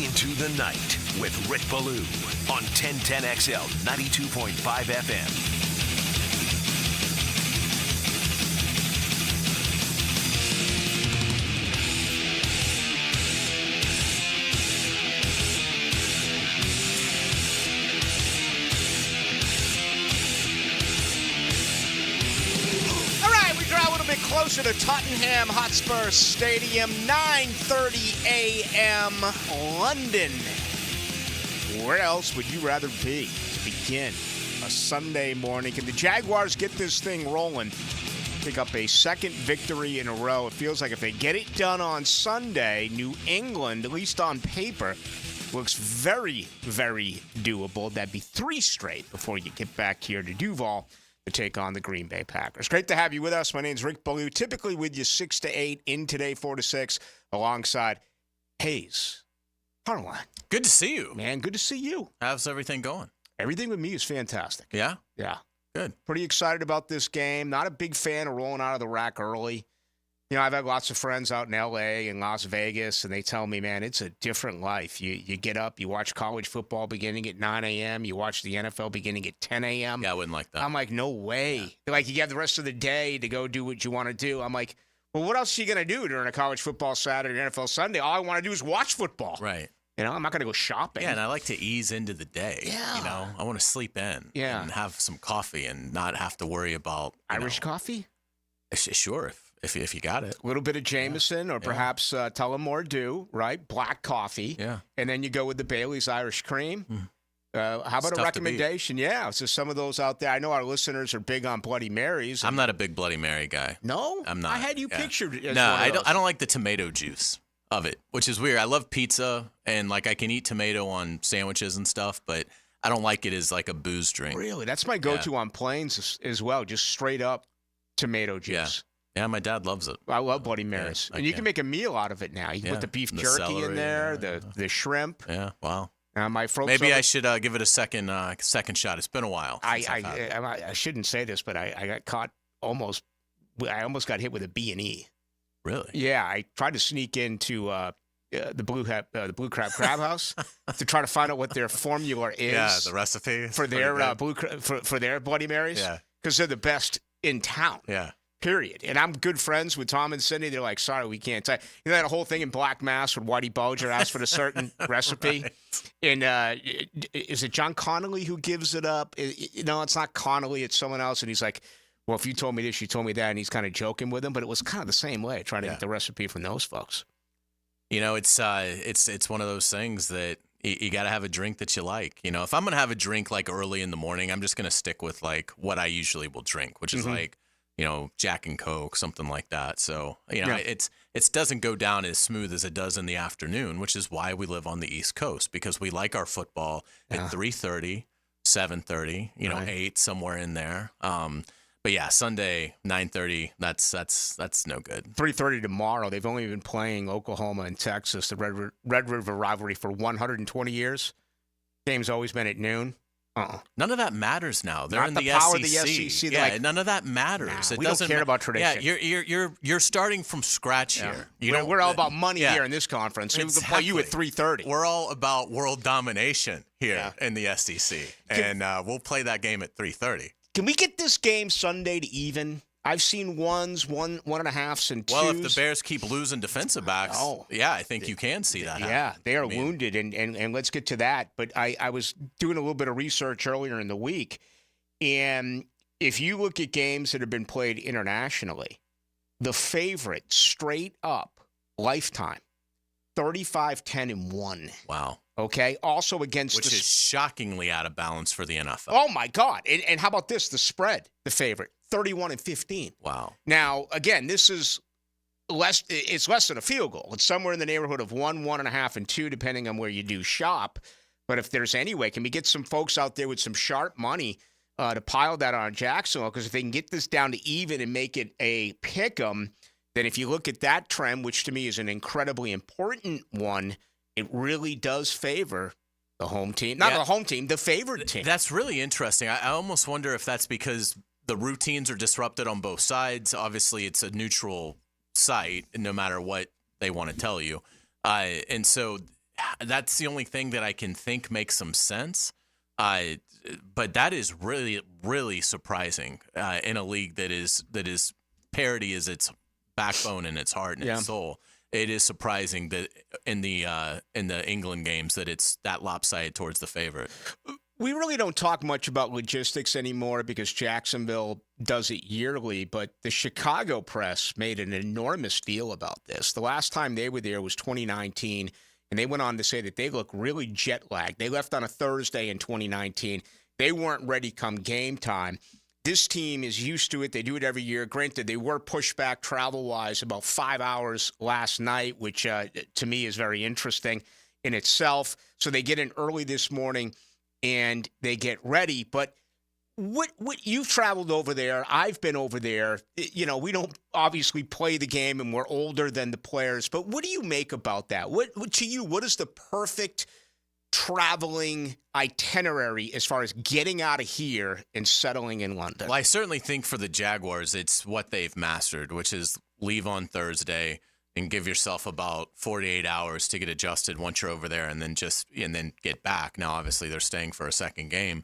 Into the Night with Rick Ballou on 1010XL 92.5 FM. Closer to Tottenham Hotspur Stadium, 9:30 a.m. London. Where else would you rather be to begin a Sunday morning? Can the Jaguars get this thing rolling? Pick up a second victory in a row. It feels like if they get it done on Sunday, New England, at least on paper, looks very, very doable. That'd be 3 straight before you get back here to Duval to take on the Green Bay Packers. Great to have you with us. My name's Rick Ballou, typically with you 6 to 8, in today 4 to 6, alongside Hayes Harlan. Good to see you. Man, good to see you. How's everything going? Everything with me is fantastic. Yeah? Yeah. Good. Pretty excited about this game. Not a big fan of rolling out of the rack early. You know, I've had lots of friends out in L.A. and Las Vegas, and they tell me, man, it's a different life. You get up, you watch college football beginning at 9 a.m., you watch the NFL beginning at 10 a.m. Yeah, I wouldn't like that. I'm like, no way. Yeah. Like, you have the rest of the day to go do what you want to do. I'm like, well, what else are you going to do during a college football Saturday or NFL Sunday? All I want to do is watch football. Right. You know, I'm not going to go shopping. Yeah, and I like to ease into the day. Yeah. You know, I want to sleep in and have some coffee and not have to worry about Irish coffee? Sure, if you got it. A little bit of Jameson or perhaps Tullamore Dew, right? Black coffee. Yeah. And then you go with the Bailey's Irish Cream. How about a recommendation? Yeah, so some of those out there. I know our listeners are big on Bloody Marys. I'm not a big Bloody Mary guy. No? I'm not. I had you pictured as No, one of those. I don't like the tomato juice of it, which is weird. I love pizza, and like I can eat tomato on sandwiches and stuff, but I don't like it as like a booze drink. Really? That's my go-to on planes as well, just straight up tomato juice. Yeah, my dad loves it. I love Bloody Marys. And you can make a meal out of it now. You can put the beef jerky celery, in there, the shrimp. Yeah, wow. My Maybe I should give it a second shot. It's been a while. I shouldn't say this, but I got caught almost. I almost got hit with a B&E. Really? Yeah, I tried to sneak into the Blue Crab Crab House to try to find out what their formula is. Yeah, the recipe for their for their Bloody Marys. Yeah, because they're the best in town. Yeah. Period. And I'm good friends with Tom and Cindy. They're like, sorry, we can't tell you. You know that whole thing in Black Mass when Whitey Bulger asked for a certain recipe? Right. And is it John Connolly who gives it up? No, it's not Connolly. It's someone else. And he's like, well, if you told me this, you told me that. And he's kind of joking with him. But it was kind of the same way, trying to get the recipe from those folks. You know, it's one of those things that you got to have a drink that you like. You know, if I'm going to have a drink like early in the morning, I'm just going to stick with like what I usually will drink, which is like, you know, Jack and Coke, something like that. So, you know, it doesn't go down as smooth as it does in the afternoon, which is why we live on the East Coast, because we like our football at 3:30, 7:30, you know, 8, somewhere in there. But yeah, Sunday, 9:30, that's no good. 3:30 tomorrow. They've only been playing Oklahoma and Texas, the Red River rivalry, for 120 years. Game's always been at noon. None of that matters now. They're in the power SEC. Of the SEC. Yeah, none of that matters. Nah, we don't care about tradition. Yeah, you're starting from scratch here. We're all about money here in this conference. So we can play you at 3:30. We're all about world domination here in the SEC, and we'll play that game at 3:30. Can we get this game Sunday to even? I've seen ones, 1.5s, and 2s. Well, if the Bears keep losing defensive backs, I think you can see that happen. Yeah, they are wounded, and let's get to that. But I was doing a little bit of research earlier in the week, and if you look at games that have been played internationally, the favorite straight up lifetime, 35-10-1. Wow. Okay, also against which is shockingly out of balance for the NFL. Oh my God! And how about this? The spread, the favorite, 31-15. Wow. Now again, this is less. It's less than a field goal. It's somewhere in the neighborhood of 1, 1.5, and 2, depending on where you do shop. But if there's any way, can we get some folks out there with some sharp money to pile that on Jacksonville? Because if they can get this down to even and make it a pick 'em, then if you look at that trend, which to me is an incredibly important one, it really does favor the home team. Not the home team, the favored team. That's really interesting. I almost wonder if that's because the routines are disrupted on both sides. Obviously, it's a neutral site, no matter what they want to tell you. And so that's the only thing that I can think makes some sense. But that is really, really surprising in a league that is parity is its backbone and its heart and its soul. It is surprising that in the England games that it's that lopsided towards the favorite. We really don't talk much about logistics anymore because Jacksonville does it yearly, but the Chicago press made an enormous deal about this. The last time they were there was 2019, and they went on to say that they look really jet-lagged. They left on a Thursday in 2019. They weren't ready come game time. This team is used to it. They do it every year. Granted, they were pushed back travel-wise about 5 hours last night, which to me is very interesting in itself. So they get in early this morning, and they get ready. But what you've traveled over there, I've been over there. You know, we don't obviously play the game, and we're older than the players. But what do you make about that? What to you, what is the perfect traveling itinerary as far as getting out of here and settling in London? Well, I certainly think for the Jaguars, it's what they've mastered, which is leave on Thursday and give yourself about 48 hours to get adjusted once you're over there and then get back. Now, obviously, they're staying for a second game.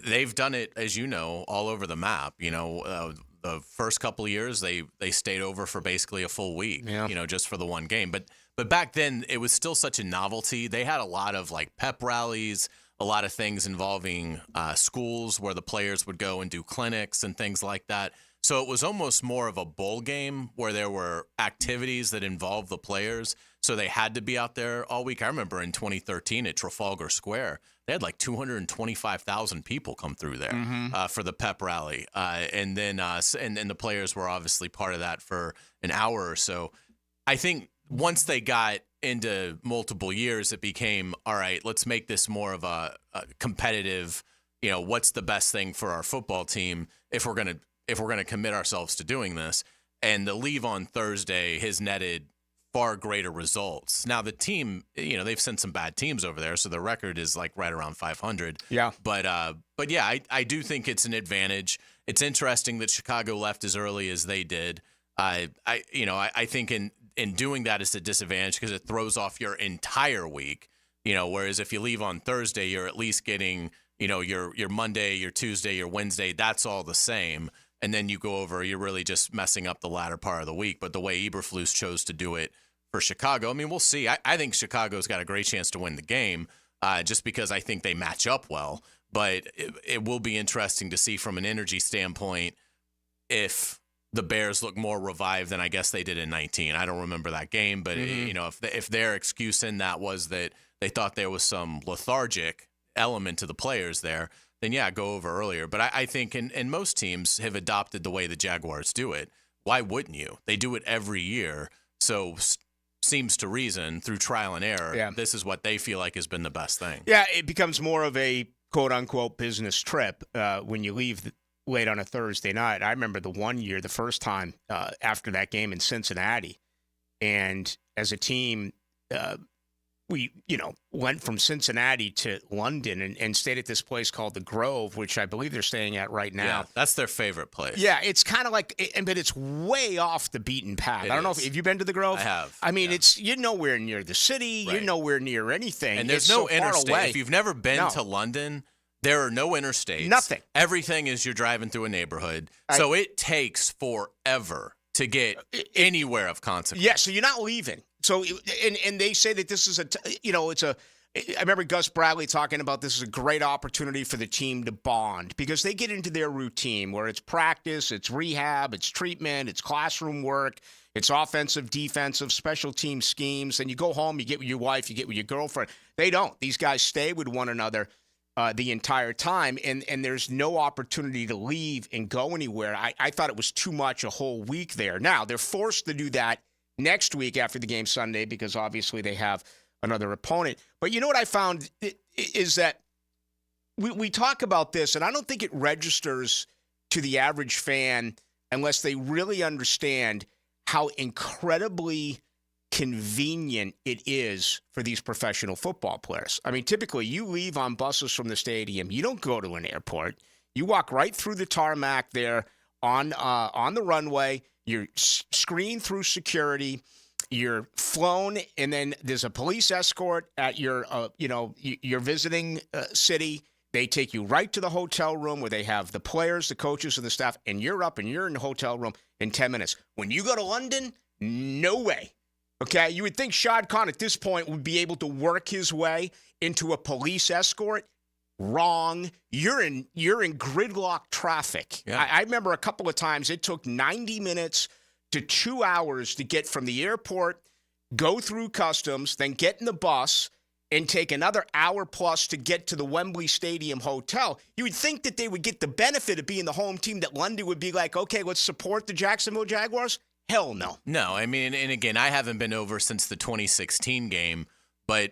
They've done it, as you know, all over the map. You know, the first couple of years, they stayed over for basically a full week, just for the one game. But back then, it was still such a novelty. They had a lot of like pep rallies, a lot of things involving schools where the players would go and do clinics and things like that. So it was almost more of a bowl game where there were activities that involved the players. So they had to be out there all week. I remember in 2013 at Trafalgar Square, they had like 225,000 people come through there for the pep rally. And then the players were obviously part of that for an hour or so. I think once they got into multiple years, it became, all right, let's make this more of a competitive, what's the best thing for our football team if we're going to commit ourselves to doing this. And the leave on Thursday has netted far greater results. Now the team, they've sent some bad teams over there, so the record is like right around 500. Yeah. But yeah, I do think it's an advantage. It's interesting that Chicago left as early as they did. I think in doing that is a disadvantage because it throws off your entire week. Whereas if you leave on Thursday, you're at least getting your Monday, your Tuesday, your Wednesday. That's all the same. And then you go over, you're really just messing up the latter part of the week. But the way Eberflus chose to do it for Chicago, I mean, we'll see. I think Chicago's got a great chance to win the game just because I think they match up well. But it will be interesting to see from an energy standpoint if the Bears look more revived than I guess they did in 19. I don't remember that game, but if their excuse in that was that they thought there was some lethargic element to the players there, then yeah, go over earlier. But I think and most teams have adopted the way the Jaguars do it. Why wouldn't you? They do it every year. So seems to reason through trial and error, this is what they feel like has been the best thing. Yeah, it becomes more of a quote-unquote business trip when you leave late on a Thursday night. I remember the first time after that game in Cincinnati. And as a team, we, went from Cincinnati to London and stayed at this place called The Grove, which I believe they're staying at right now. Yeah, that's their favorite place. Yeah, it's kind of like, but it's way off the beaten path. I don't know have you been to The Grove? I have. I mean, you're nowhere near the city. Right. You're nowhere near anything. And there's no interstate. If you've never been to London, there are no interstates. Nothing. Everything is you're driving through a neighborhood. So it takes forever to get anywhere of consequence. Yeah, so you're not leaving. So, and they say that this is I remember Gus Bradley talking about this is a great opportunity for the team to bond because they get into their routine where it's practice, it's rehab, it's treatment, it's classroom work, it's offensive, defensive, special team schemes. And you go home, you get with your wife, you get with your girlfriend. They don't. These guys stay with one another the entire time, and there's no opportunity to leave and go anywhere. I thought it was too much a whole week there. Now, they're forced to do that next week after the game Sunday because obviously they have another opponent. But you know what I found is that we talk about this, and I don't think it registers to the average fan unless they really understand how incredibly convenient it is for these professional football players. I mean, typically you leave on buses from the stadium. You don't go to an airport. You walk right through the tarmac there on the runway. You're screened through security. you're flown, and then there's a police escort at your, your visiting city. They take you right to the hotel room where they have the players, the coaches, and the staff, and you're up and you're in the hotel room in 10 minutes. When you go to London, no way. Okay? You would think Shad Khan at this point would be able to work his way into a police escort. Wrong. You're in gridlock traffic. Yeah. I remember a couple of times it took 90 minutes to 2 hours to get from the airport, go through customs, then get in the bus, and take another hour plus to get to the Wembley Stadium hotel. You would think that they would get the benefit of being the home team, that London would be like, okay, let's support the Jacksonville Jaguars. Hell no. No, I mean, and again, I haven't been over since the 2016 game, but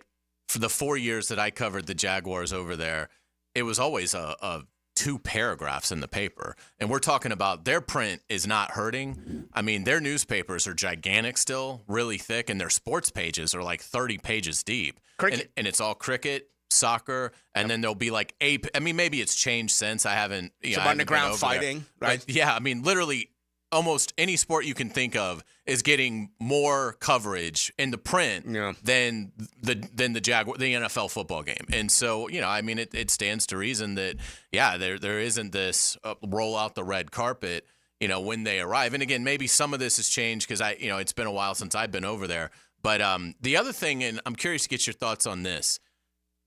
for the 4 years that I covered the Jaguars over there, it was always a 2 paragraphs in the paper. And we're talking about their print is not hurting. I mean, their newspapers are gigantic still, really thick, and their sports pages are like 30 pages deep. And it's all cricket, soccer, and then there'll be like maybe it's changed since. I haven't. Some underground fighting, right? But yeah, I mean, literally almost any sport you can think of is getting more coverage in the print than the NFL football game. And so, I mean, it stands to reason that, there isn't this roll out the red carpet, when they arrive. And again, maybe some of this has changed because it's been a while since I've been over there. But the other thing, and I'm curious to get your thoughts on this,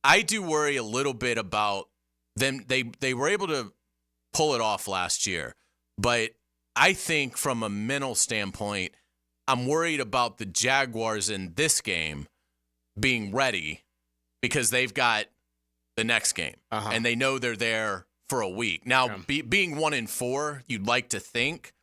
I do worry a little bit about them. They were able to pull it off last year, but I think from a mental standpoint, I'm worried about the Jaguars in this game being ready because they've got the next game, and they know they're there for a week. Now, being 1-4, you'd like to think,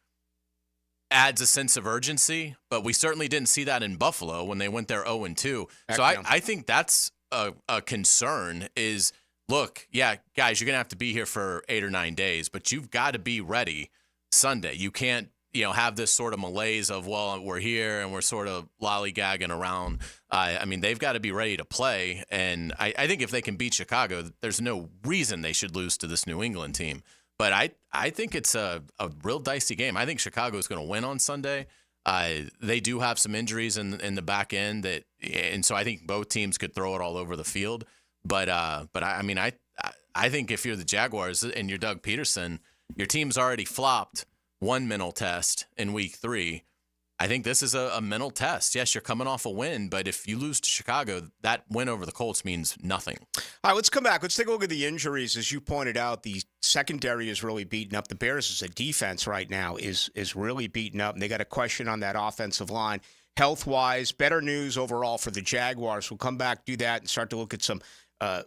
adds a sense of urgency, but we certainly didn't see that in Buffalo when they went there 0-2. So I think that's a concern is, look, guys, you're going to have to be here for 8 or 9 days, but you've got to be ready Sunday. You can't, have this sort of malaise of, well, we're here and we're sort of lollygagging around. I mean, they've got to be ready to play. And I think if they can beat Chicago, there's no reason they should lose to this New England team. But I think it's a real dicey game. I think Chicago's going to win on Sunday. They do have some injuries in the back end and so I think both teams could throw it all over the field. But I mean, I think if you're the Jaguars and you're Doug Peterson, your team's already flopped one mental test in week 3. I think this is a mental test. Yes, you're coming off a win, but if you lose to Chicago, that win over the Colts means nothing. All right, let's come back. Let's take a look at the injuries. As you pointed out, the secondary is really beaten up. The Bears as a defense right now is really beaten up, and they got a question on that offensive line. Health-wise, better news overall for the Jaguars. We'll come back, do that, and start to look at some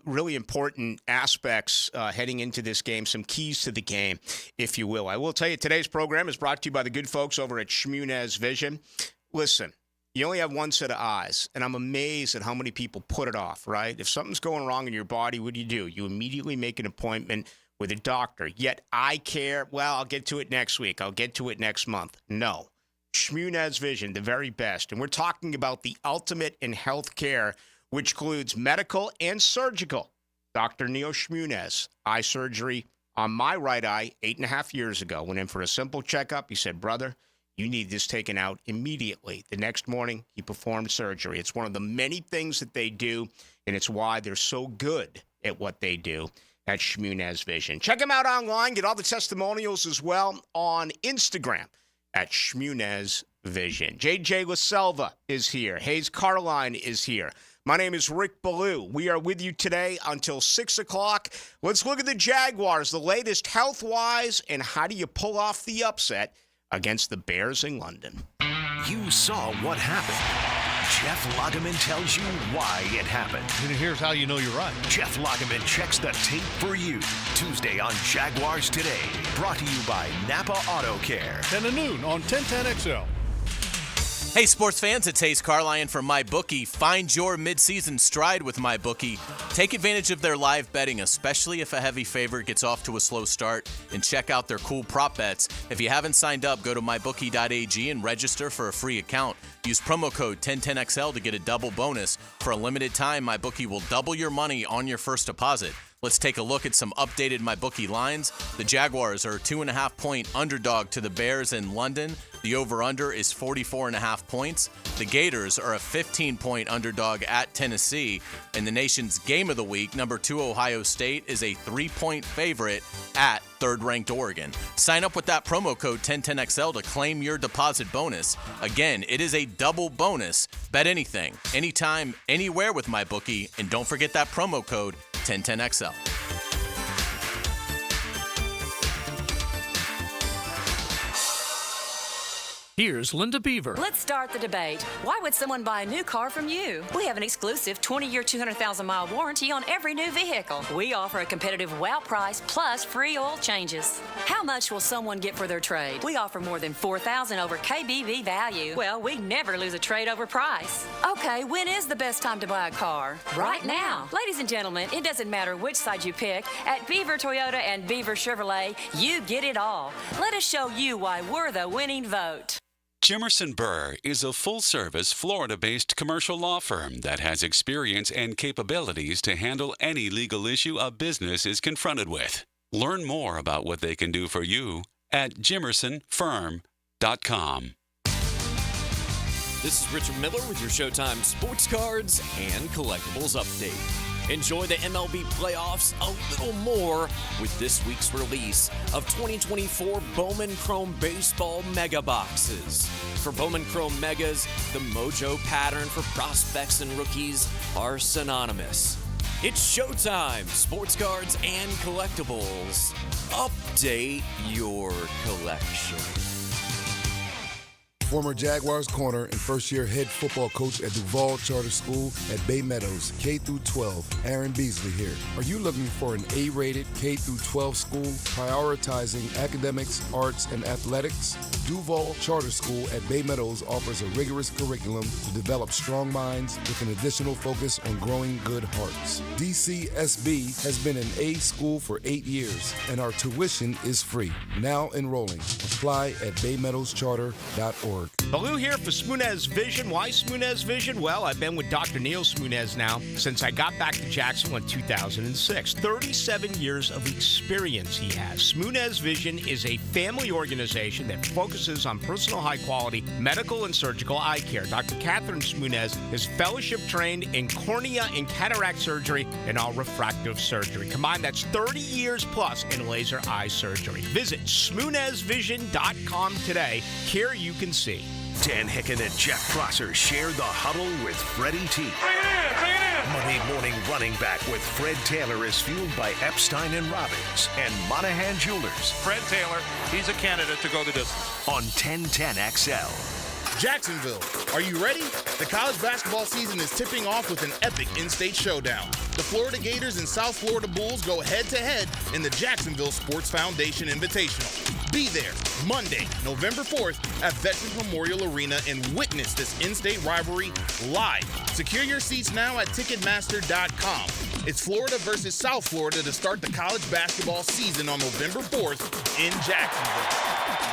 really important aspects heading into this game, some keys to the game, if you will. I will tell you, today's program is brought to you by the good folks over at Shmunez Vision. Listen, you only have one set of eyes, and I'm amazed at how many people put it off, right? If something's going wrong in your body, what do? You immediately make an appointment with a doctor. Yet I care, well, I'll get to it next week. I'll get to it next month. No. Shmunez Vision, the very best. And we're talking about the ultimate in health care, which includes medical and surgical. Dr. Neil Shmunez, eye surgery on my right eye 8.5 years ago. Went in for a simple checkup. He said, brother, you need this taken out immediately. The next morning, he performed surgery. It's one of the many things that they do, and it's why they're so good at what they do at Shmunez Vision. Check them out online. Get all the testimonials as well on Instagram at Shmunez Vision. JJ LaSelva is here. Hayes Carline is here. My name is Rick Ballou. We are with you today until 6 o'clock. Let's look at the Jaguars, the latest health-wise, and how do you pull off the upset against the Bears in London. You saw what happened. Jeff Lageman tells you why it happened. And here's how you know you're right. Jeff Lageman checks the tape for you. Tuesday on Jaguars Today. Brought to you by Napa Auto Care. 10 to noon on 1010XL. Hey, sports fans, it's Hayes Carline from MyBookie. Find your midseason stride with MyBookie. Take advantage of their live betting, especially if a heavy favorite gets off to a slow start, and check out their cool prop bets. If you haven't signed up, go to mybookie.ag and register for a free account. Use promo code 1010XL to get a double bonus. For a limited time, MyBookie will double your money on your first deposit. Let's take a look at some updated MyBookie lines. The Jaguars are a 2.5-point underdog to the Bears in London. The over-under is 44.5 points. The Gators are a 15-point underdog at Tennessee. And the nation's game of the week, number 2 Ohio State, is a 3-point favorite at third-ranked Oregon. Sign up with that promo code 1010XL to claim your deposit bonus. Again, it is a double bonus. Bet anything, anytime, anywhere with MyBookie. And don't forget that promo code 1010XL. Here's Linda Beaver. Let's start the debate. Why would someone buy a new car from you? We have an exclusive 20-year, 200,000-mile warranty on every new vehicle. We offer a competitive wow price plus free oil changes. How much will someone get for their trade? We offer more than $4,000 over KBV value. Well, we never lose a trade over price. Okay, when is the best time to buy a car? Right now. Ladies and gentlemen, it doesn't matter which side you pick. At Beaver Toyota and Beaver Chevrolet, you get it all. Let us show you why we're the winning vote. Jimerson Burr is a full-service, Florida-based commercial law firm that has experience and capabilities to handle any legal issue a business is confronted with. Learn more about what they can do for you at jimersonfirm.com. This is Richard Miller with your Showtime Sports Cards and Collectibles Update. Enjoy the MLB playoffs a little more with this week's release of 2024 Bowman Chrome Baseball Mega Boxes. For Bowman Chrome Megas, the mojo pattern for prospects and rookies are synonymous. It's Showtime, Sports Cards and Collectibles. Update your collection. Former Jaguars corner and first-year head football coach at Duval Charter School at Bay Meadows, K-12, Aaron Beasley here. Are you looking for an A-rated K-12 school prioritizing academics, arts, and athletics? Duval Charter School at Bay Meadows offers a rigorous curriculum to develop strong minds with an additional focus on growing good hearts. DCSB has been an A school for 8 years, and our tuition is free. Now enrolling. Apply at baymeadowscharter.org. Ballou here for Smunez Vision. Why Smunez Vision? Well, I've been with Dr. Neil Smunez now since I got back to Jacksonville in 2006. 37 years of experience he has. Smunez Vision is a family organization that focuses on personal high-quality medical and surgical eye care. Dr. Catherine Smunez is fellowship-trained in cornea and cataract surgery and all refractive surgery. Combined, that's 30 years plus in laser eye surgery. Visit SmunezVision.com today. Care you can see. Dan Hicken and Jeff Prosser share the huddle with Freddie T. Bring it in! Monday morning running back with Fred Taylor is fueled by Epstein and Robbins and Monahan Jewelers. Fred Taylor, he's a candidate to go the distance. On 1010XL. Jacksonville, are you ready? The college basketball season is tipping off with an epic in-state showdown. The Florida Gators and South Florida Bulls go head-to-head in the Jacksonville Sports Foundation Invitational. Be there Monday, November 4th at Veterans Memorial Arena and witness this in-state rivalry live. Secure your seats now at Ticketmaster.com. It's Florida versus South Florida to start the college basketball season on November 4th in Jacksonville.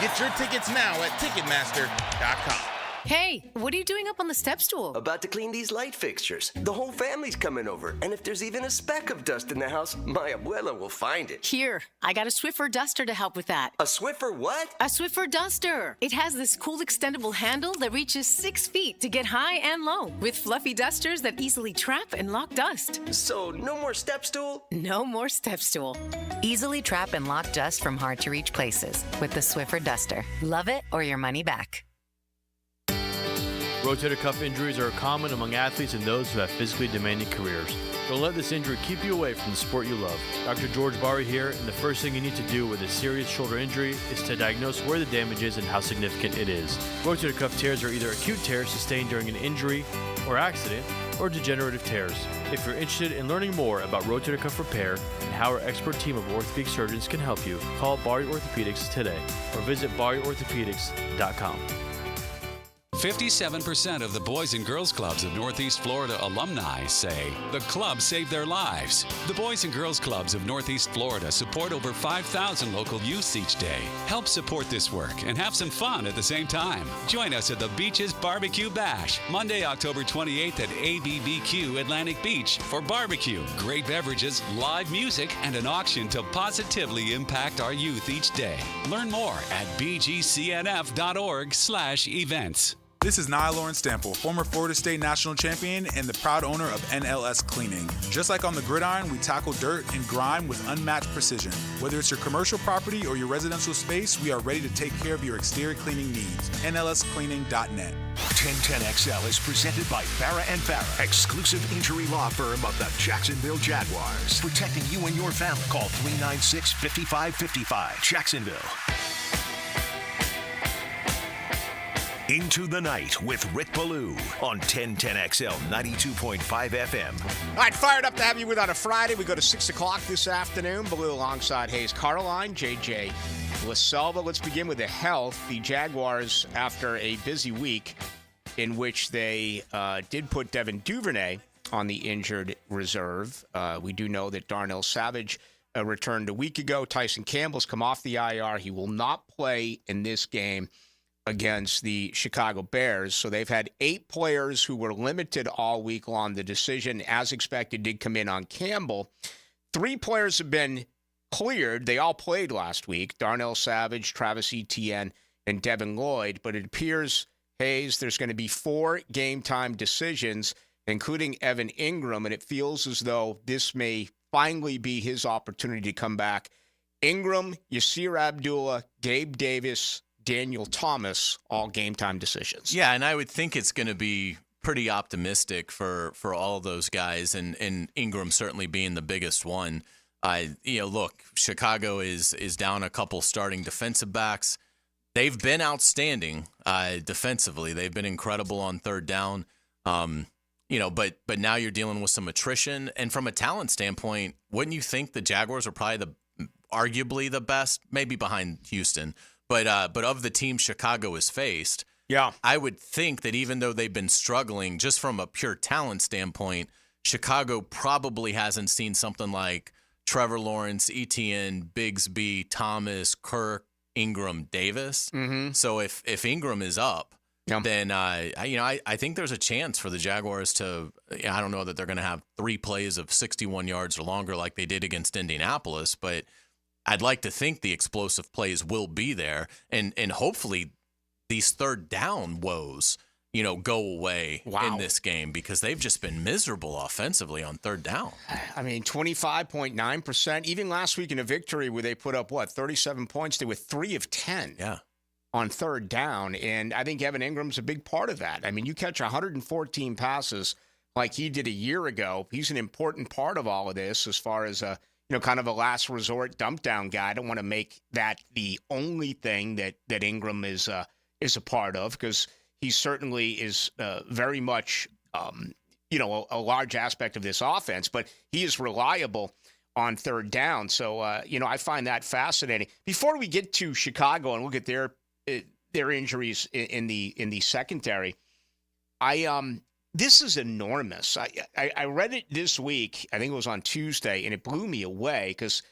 Get your tickets now at Ticketmaster.com. Hey, what are you doing up on the step stool? About to clean these light fixtures. The whole family's coming over, and if there's even a speck of dust in the house, my abuela will find it. Here, I got a Swiffer duster to help with that. A Swiffer what? A Swiffer duster. It has this cool extendable handle that reaches 6 feet to get high and low, with fluffy dusters that easily trap and lock dust. So, no more step stool? No more step stool. Easily trap and lock dust from hard-to-reach places with the Swiffer duster. Love it or your money back. Rotator cuff injuries are common among athletes and those who have physically demanding careers. Don't let this injury keep you away from the sport you love. Dr. George Bari here, and the first thing you need to do with a serious shoulder injury is to diagnose where the damage is and how significant it is. Rotator cuff tears are either acute tears sustained during an injury or accident, or degenerative tears. If you're interested in learning more about rotator cuff repair and how our expert team of orthopedic surgeons can help you, call Bari Orthopedics today or visit BariOrthopedics.com. 57% of the Boys and Girls Clubs of Northeast Florida alumni say the club saved their lives. The Boys and Girls Clubs of Northeast Florida support over 5,000 local youths each day. Help support this work and have some fun at the same time. Join us at the Beaches Barbecue Bash, Monday, October 28th at ABBQ Atlantic Beach for barbecue, great beverages, live music, and an auction to positively impact our youth each day. Learn more at bgcnf.org/events. This is Nia Lawrence Stample, former Florida State National Champion and the proud owner of NLS Cleaning. Just like on the gridiron, we tackle dirt and grime with unmatched precision. Whether it's your commercial property or your residential space, we are ready to take care of your exterior cleaning needs. NLScleaning.net. 1010XL is presented by Farah & Farah, exclusive injury law firm of the Jacksonville Jaguars. Protecting you and your family. Call 396-5555. Jacksonville. Into the Night with Rick Ballou on 1010XL 92.5 FM. All right, fired up to have you with on a Friday. We go to 6 o'clock this afternoon. Ballou alongside Hayes Carline, JJ LaSelva. Let's begin with the health. The Jaguars, after a busy week in which they did put Devin Duvernay on the injured reserve. We do know that Darnell Savage returned a week ago. Tyson Campbell's come off the IR. He will not play in this game against the Chicago Bears. So they've had 8 players who were limited all week long. The decision, as expected, did come in on Campbell. 3 players have been cleared. They all played last week. Darnell Savage, Travis Etienne, and Devin Lloyd. But it appears, Hayes, there's going to be 4 game-time decisions, including Evan Ingram, and it feels as though this may finally be his opportunity to come back. Ingram, Yasir Abdullah, Gabe Davis, Daniel Thomas, all game-time decisions. Yeah, and I would think it's going to be pretty optimistic for all of those guys, and Ingram certainly being the biggest one. Look, Chicago is down a couple starting defensive backs. They've been outstanding defensively. They've been incredible on third down. But now you're dealing with some attrition. And from a talent standpoint, wouldn't you think the Jaguars are probably arguably the best, maybe behind Houston? But of the teams Chicago has faced, yeah, I would think that even though they've been struggling, just from a pure talent standpoint, Chicago probably hasn't seen something like Trevor Lawrence, Etienne, Bigsby, Thomas, Kirk, Ingram, Davis. Mm-hmm. So if Ingram is up, then I think there's a chance for the Jaguars to. I don't know that they're going to have 3 plays of 61 yards or longer like they did against Indianapolis, but I'd like to think the explosive plays will be there, and hopefully these third down woes, go away in this game, because they've just been miserable offensively on third down. I mean, 25.9%. Even last week in a victory where they put up, 37 points, they were 3 of 10 on third down, and I think Evan Ingram's a big part of that. I mean, you catch 114 passes like he did a year ago. He's an important part of all of this as far as kind of a last resort dump down guy. I don't want to make that the only thing that Ingram is a part of, because he certainly is very much, a large aspect of this offense, but he is reliable on third down. So, I find that fascinating. Before we get to Chicago and look at their injuries in the secondary, this is enormous. I read it this week. I think it was on Tuesday, and it blew me away because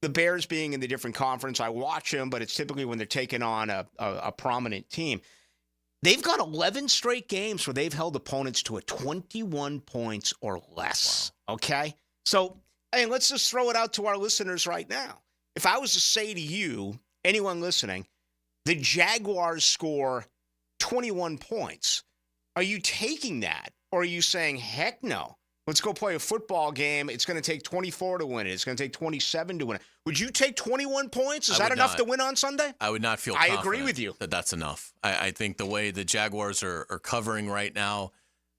the Bears being in the different conference, I watch them, but it's typically when they're taking on a prominent team. They've got 11 straight games where they've held opponents to a 21 points or less. Wow. Okay? So, let's just throw it out to our listeners right now. If I was to say to you, anyone listening, the Jaguars score 21 points, are you taking that, or are you saying, heck no, let's go play a football game. It's going to take 24 to win it. It's going to take 27 to win it. Would you take 21 points? Is that enough to win on Sunday? I would not feel confident. I agree with you. That's enough. I think the way the Jaguars are covering right now,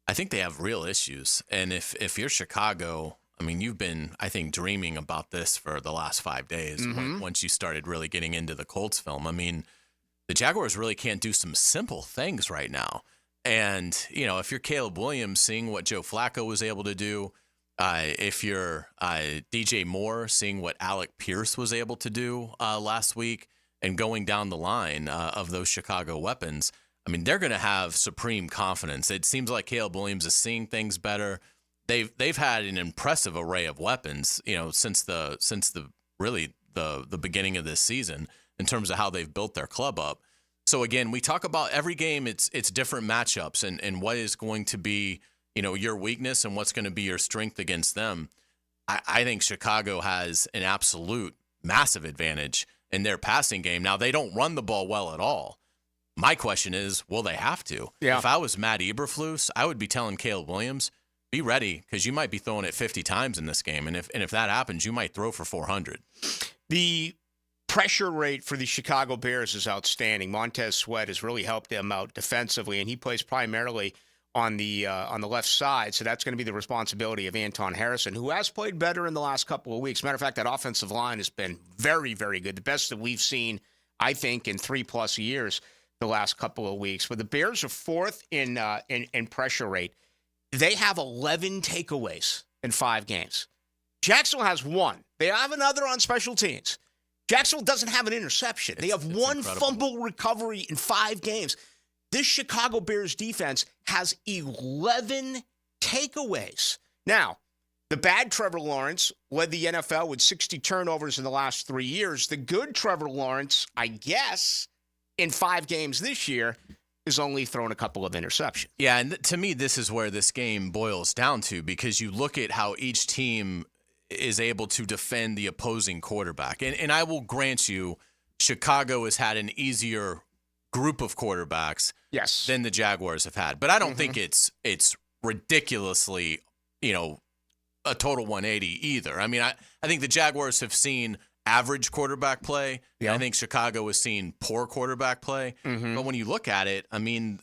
I think they have real issues. And if you're Chicago, you've been, I think, dreaming about this for the last 5 days, once you started really getting into the Colts film. The Jaguars really can't do some simple things right now. And, if you're Caleb Williams, seeing what Joe Flacco was able to do, if you're DJ Moore, seeing what Alec Pierce was able to do last week, and going down the line of those Chicago weapons, I mean, they're going to have supreme confidence. It seems like Caleb Williams is seeing things better. They've had an impressive array of weapons, since the beginning of this season in terms of how they've built their club up. So again, we talk about every game, it's different matchups and what is going to be, your weakness and what's going to be your strength against them. I think Chicago has an absolute massive advantage in their passing game. Now, they don't run the ball well at all. My question is, will they have to? Yeah. If I was Matt Eberflus, I would be telling Caleb Williams, be ready, because you might be throwing it 50 times in this game. And if that happens, you might throw for 400. The pressure rate for the Chicago Bears is outstanding. Montez Sweat has really helped them out defensively, and he plays primarily on the left side. So that's going to be the responsibility of Anton Harrison, who has played better in the last couple of weeks. Matter of fact, that offensive line has been very, very good. The best that we've seen, I think, in 3+ years the last couple of weeks. But the Bears are fourth in pressure rate. They have 11 takeaways in 5 games. Jacksonville has 1. They have another on special teams. Jacksonville doesn't have an interception. They have 1 fumble recovery in 5 games. This Chicago Bears defense has 11 takeaways. Now, the bad Trevor Lawrence led the NFL with 60 turnovers in the last 3 years. The good Trevor Lawrence, I guess, in 5 games this year, is only thrown a couple of interceptions. Yeah, and to me, this is where this game boils down to, because you look at how each team is able to defend the opposing quarterback. And I will grant you, Chicago has had an easier group of quarterbacks than the Jaguars have had. But I don't think it's ridiculously, a total 180 either. I mean, I think the Jaguars have seen average quarterback play. Yeah. I think Chicago has seen poor quarterback play. But when you look at it, I mean,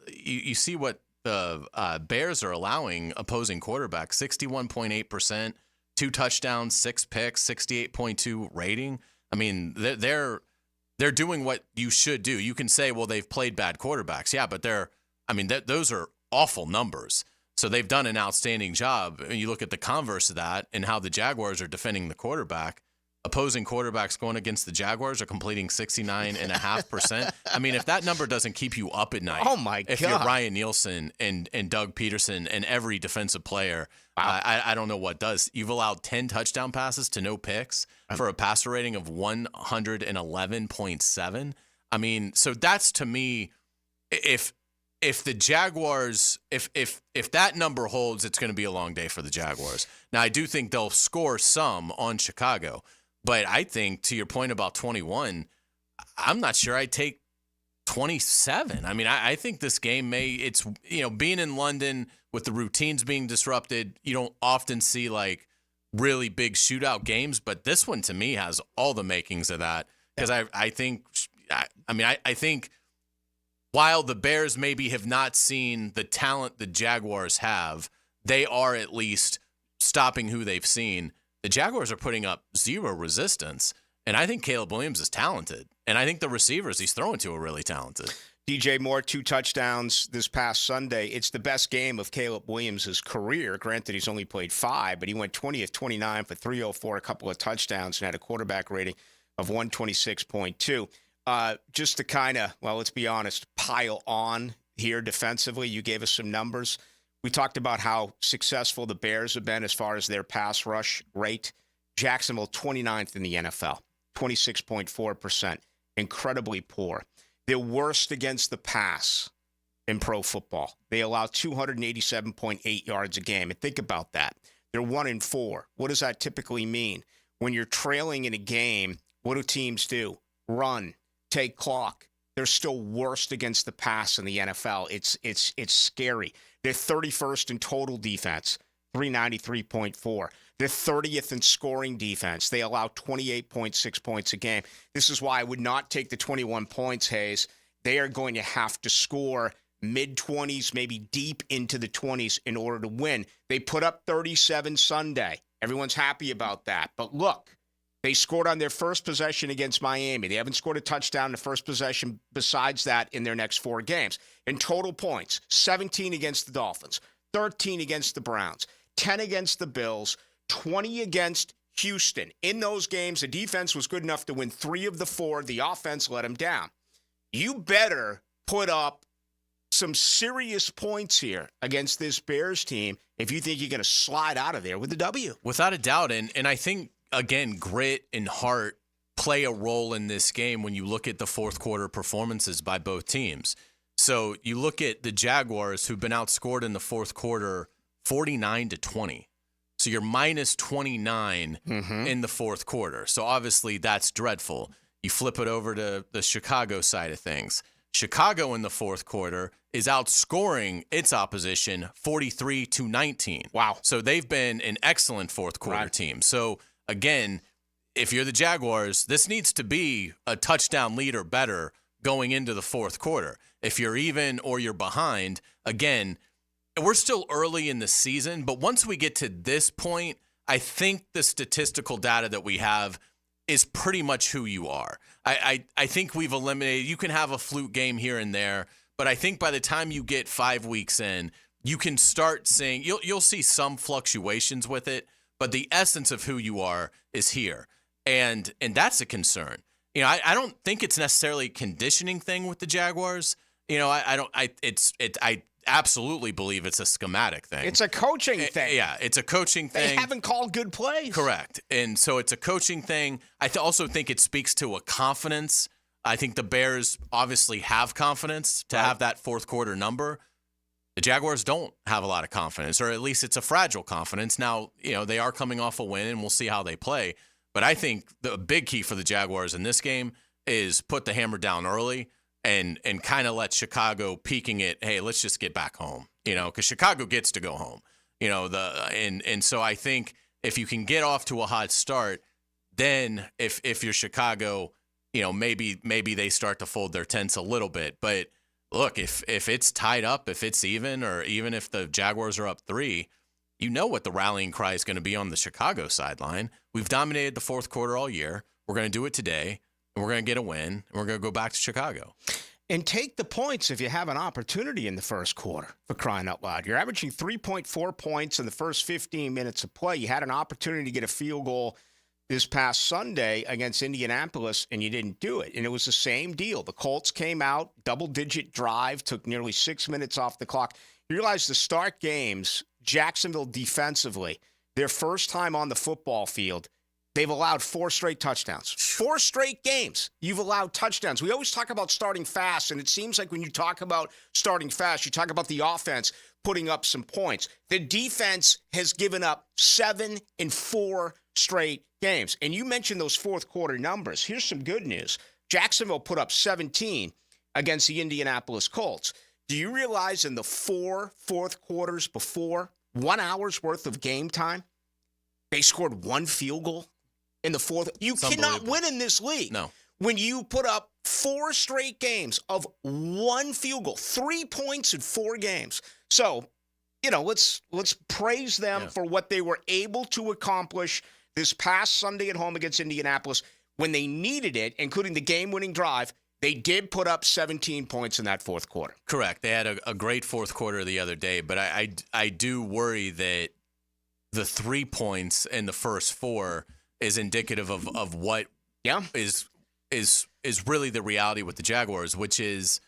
you see what the Bears are allowing opposing quarterbacks: 61.8%, 2 touchdowns, 6 picks, 68.2 rating. I mean, they're doing what you should do. You can say, well, they've played bad quarterbacks. Yeah, but those are awful numbers. So they've done an outstanding job. And you look at the converse of that and how the Jaguars are defending the quarterback. Opposing quarterbacks going against the Jaguars are completing 69.5%. I mean, if that number doesn't keep you up at night, oh my God, if you're Ryan Nielsen and Doug Peterson and every defensive player, wow. I don't know what does. You've allowed 10 touchdown passes to no picks for a passer rating of 111.7. I mean, so that's, to me, if the Jaguars, if that number holds, it's going to be a long day for the Jaguars. Now, I do think they'll score some on Chicago. But I think, to your point about 21, I'm not sure I'd take 27. I mean, I think this game it's being in London with the routines being disrupted, you don't often see like really big shootout games. But this one, to me, has all the makings of that. Because I think while the Bears maybe have not seen the talent the Jaguars have, they are at least stopping who they've seen. The Jaguars are putting up zero resistance, and I think Caleb Williams is talented, and I think the receivers he's throwing to are really talented. DJ Moore, 2 touchdowns this past Sunday. It's the best game of Caleb Williams' career. Granted, he's only played 5, but he went 20 of 29 for 304, a couple of touchdowns, and had a quarterback rating of 126.2. Just to kind of, let's be honest, pile on here defensively, you gave us some numbers. We talked about how successful the Bears have been as far as their pass rush rate. Jacksonville, 29th in the NFL, 26.4%. Incredibly poor. They're worst against the pass in pro football. They allow 287.8 yards a game. And think about that. They're 1-4. What does that typically mean? When you're trailing in a game, what do teams do? Run, take clock. They're still worst against the pass in the NFL. It's scary. They're 31st in total defense, 393.4. They're 30th in scoring defense. They allow 28.6 points a game. This is why I would not take the 21 points, Hayes. They are going to have to score mid-20s, maybe deep into the 20s in order to win. They put up 37 Sunday. Everyone's happy about that. But look, they scored on their first possession against Miami. They haven't scored a touchdown in the first possession besides that in their next 4 games. In total points, 17 against the Dolphins, 13 against the Browns, 10 against the Bills, 20 against Houston. In those games, the defense was good enough to win 3 of the 4. The offense let them down. You better put up some serious points here against this Bears team if you think you're going to slide out of there with the W. Without a doubt. And I think, again, grit and heart play a role in this game when you look at the fourth quarter performances by both teams. So you look at the Jaguars, who've been outscored in the fourth quarter 49-20. So you're minus 29 in the fourth quarter. So obviously that's dreadful. You flip it over to the Chicago side of things. Chicago in the fourth quarter is outscoring its opposition 43-19. Wow. So they've been an excellent fourth quarter team. So again, if you're the Jaguars, this needs to be a touchdown lead or better going into the fourth quarter. If you're even or you're behind, again, we're still early in the season, but once we get to this point, I think the statistical data that we have is pretty much who you are. I think we've eliminated, you can have a fluke game here and there, but I think by the time you get 5 weeks in, you can start seeing, you'll see some fluctuations with it, but the essence of who you are is here. And that's a concern. You know, I don't think it's necessarily a conditioning thing with the Jaguars. You know, I absolutely believe it's a schematic thing. It's a coaching thing. Yeah, it's a coaching thing. They haven't called good plays. Correct. And so it's a coaching thing. I also think it speaks to a confidence. I think the Bears obviously have confidence to have that fourth quarter number. The Jaguars don't have a lot of confidence, or at least it's a fragile confidence. Now, you know, they are coming off a win, and we'll see how they play. But I think the big key for the Jaguars in this game is put the hammer down early and kind of let Chicago peeking it, hey, let's just get back home, you know, because Chicago gets to go home, you know, and so I think if you can get off to a hot start, then if you're Chicago, you know, maybe they start to fold their tents a little bit. But look, if it's tied up, if it's even, or even if the Jaguars are up 3, you know what the rallying cry is going to be on the Chicago sideline. We've dominated the fourth quarter all year. We're going to do it today, and we're going to get a win, and we're going to go back to Chicago. And take the points if you have an opportunity in the first quarter, for crying out loud. You're averaging 3.4 points in the first 15 minutes of play. You had an opportunity to get a field goal this past Sunday against Indianapolis, and you didn't do it. And it was the same deal. The Colts came out, double-digit drive, took nearly 6 minutes off the clock. You realize to start games, Jacksonville defensively, their first time on the football field, they've allowed 4 straight touchdowns. 4 straight games, you've allowed touchdowns. We always talk about starting fast, and it seems like when you talk about starting fast, you talk about the offense putting up some points. The defense has given up 7 in 4 straight games. And you mentioned those fourth quarter numbers. Here's some good news. Jacksonville put up 17 against the Indianapolis Colts. Do you realize in the 4 fourth quarters before 1 hour's worth of game time, they scored 1 field goal in the fourth? You cannot win in this league. No. When you put up 4 straight games of 1 field goal, 3 points in 4 games. So, you know, let's praise them for what they were able to accomplish this past Sunday at home against Indianapolis when they needed it, including the game-winning drive. They did put up 17 points in that fourth quarter. Correct. They had a great fourth quarter the other day, but I do worry that the 3 points in the first 4 is indicative of what is really the reality with the Jaguars, which is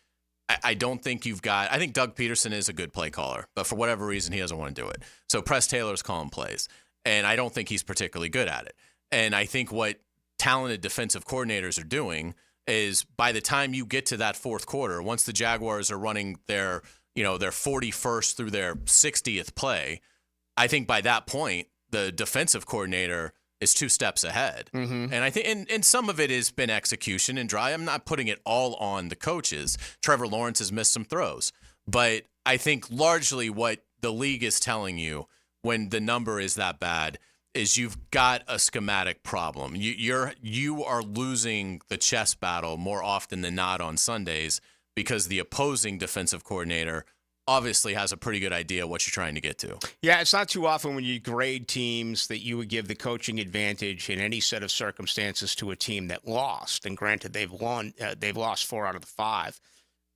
I don't think you've got – I think Doug Peterson is a good play caller, but for whatever reason he doesn't want to do it. So Press Taylor's calling plays, and I don't think he's particularly good at it. And I think what talented defensive coordinators are doing – is by the time you get to that fourth quarter, once the Jaguars are running their 41st through their 60th play, I think by that point, the defensive coordinator is 2 steps ahead. Mm-hmm. And I think, and some of it has been execution and drive. I'm not putting it all on the coaches. Trevor Lawrence has missed some throws. But I think largely what the league is telling you when the number is that bad is you've got a schematic problem. You are losing the chess battle more often than not on Sundays because the opposing defensive coordinator obviously has a pretty good idea what you're trying to get to. Yeah, it's not too often when you grade teams that you would give the coaching advantage in any set of circumstances to a team that lost. And granted, they've lost 4 out of the 5.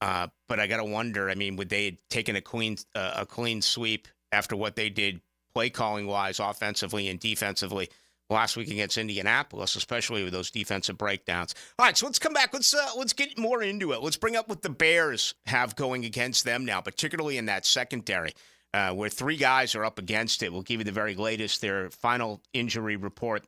But I got to wonder, I mean, would they have taken a clean sweep after what they did play calling wise, offensively and defensively last week against Indianapolis, especially with those defensive breakdowns. All right, so let's come back. Let's get more into it. Let's bring up what the Bears have going against them now, particularly in that secondary, where 3 guys are up against it. We'll give you the very latest. Their final injury report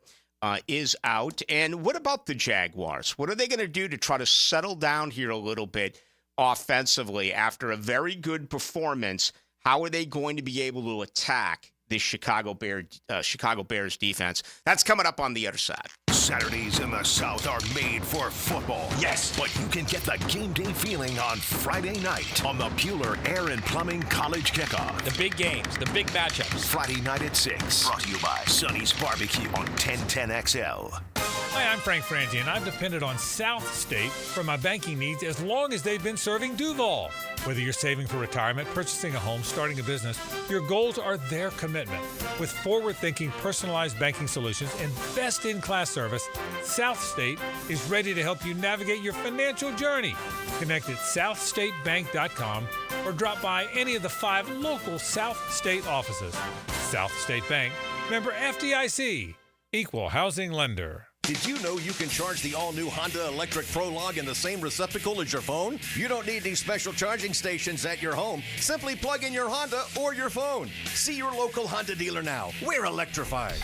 is out. And what about the Jaguars? What are they going to do to try to settle down here a little bit offensively after a very good performance? How are they going to be able to attack this Chicago Bears defense? That's coming up on the other side. Saturdays in the South are made for football. Yes, but you can get the game day feeling on Friday night on the Bueller Air and Plumbing College Kickoff. The big games, the big matchups. Friday night at 6. Brought to you by Sonny's Barbecue on 1010XL. Hi, I'm Frank Frangie, and I've depended on South State for my banking needs as long as they've been serving Duval. Whether you're saving for retirement, purchasing a home, starting a business, your goals are their commitment. With forward-thinking, personalized banking solutions and best-in-class service, South State is ready to help you navigate your financial journey. Connect at southstatebank.com or drop by any of the 5 local South State offices. South State Bank, member FDIC, equal housing lender. Did you know you can charge the all-new Honda Electric Prologue in the same receptacle as your phone? You don't need these special charging stations at your home. Simply plug in your Honda or your phone. See your local Honda dealer now. We're electrified.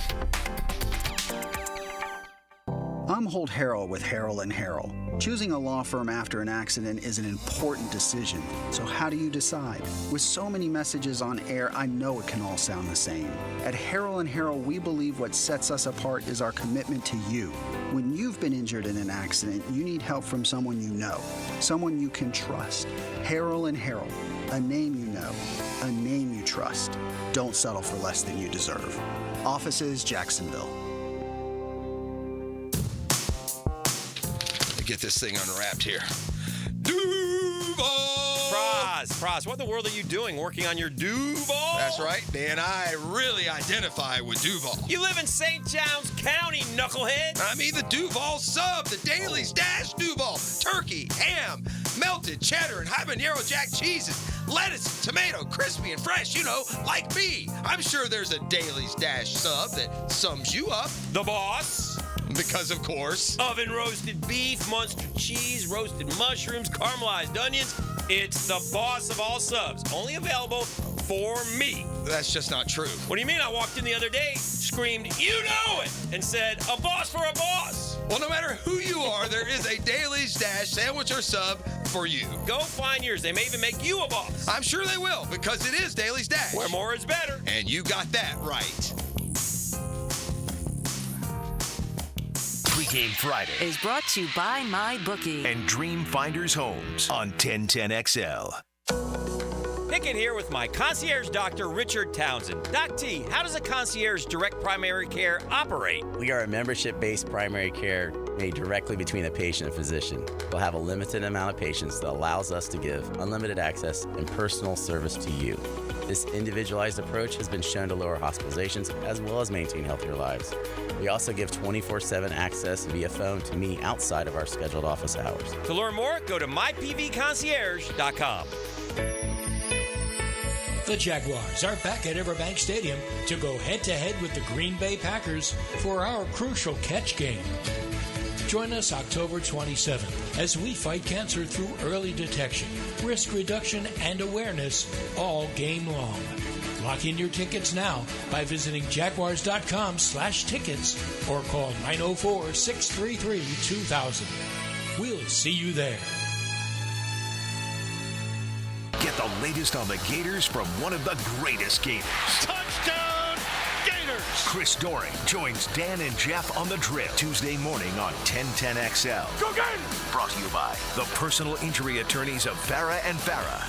I'm Holt Harrell with Harrell & Harrell. Choosing a law firm after an accident is an important decision. So how do you decide? With so many messages on air, I know it can all sound the same. At Harrell & Harrell, we believe what sets us apart is our commitment to you. When you've been injured in an accident, you need help from someone you know, someone you can trust. Harrell & Harrell, a name you know, a name you trust. Don't settle for less than you deserve. Offices, Jacksonville. Get this thing unwrapped here. Duval! Praz, what in the world are you doing working on your Duval? That's right, Dan. I really identify with Duval. You live in St. Johns County, knucklehead. I mean the Duval sub, the Dailies Dash Duval. Turkey, ham, melted cheddar, and habanero jack cheeses. Lettuce, tomato, crispy and fresh, you know, like me. I'm sure there's a Dailies Dash sub that sums you up. The boss. Because, of course, oven roasted beef, Munster cheese, roasted mushrooms, caramelized onions. It's the boss of all subs. Only available for me. That's just not true. What do you mean? I walked in the other day, screamed, "You know it!" and said, "A boss for a boss." Well, no matter who you are, there is a Dailies Dash sandwich or sub for you. Go find yours. They may even make you a boss. I'm sure they will, because it is Dailies Dash. Where more is better. And you got that right. Pregame Friday is brought to you by MyBookie and Dream Finders Homes on 1010XL. Pickett here with my concierge doctor, Richard Townsend. Doc T, how does a concierge direct primary care operate? We are a membership-based primary care made directly between the patient and physician. We'll have a limited amount of patients that allows us to give unlimited access and personal service to you. This individualized approach has been shown to lower hospitalizations as well as maintain healthier lives. We also give 24/7 access via phone to me outside of our scheduled office hours. To learn more, go to mypvconcierge.com. The Jaguars are back at Everbank Stadium to go head-to-head with the Green Bay Packers for our crucial catch game. Join us October 27th as we fight cancer through early detection, risk reduction, and awareness all game long. Lock in your tickets now by visiting jaguars.com/tickets or call 904-633-2000. We'll see you there. Get the latest on the Gators from one of the greatest Gators. Touchdown, Gators! Chris Doring joins Dan and Jeff on the Drip Tuesday morning on 1010XL. Go Gators! Brought to you by the personal injury attorneys of Farah and Farah.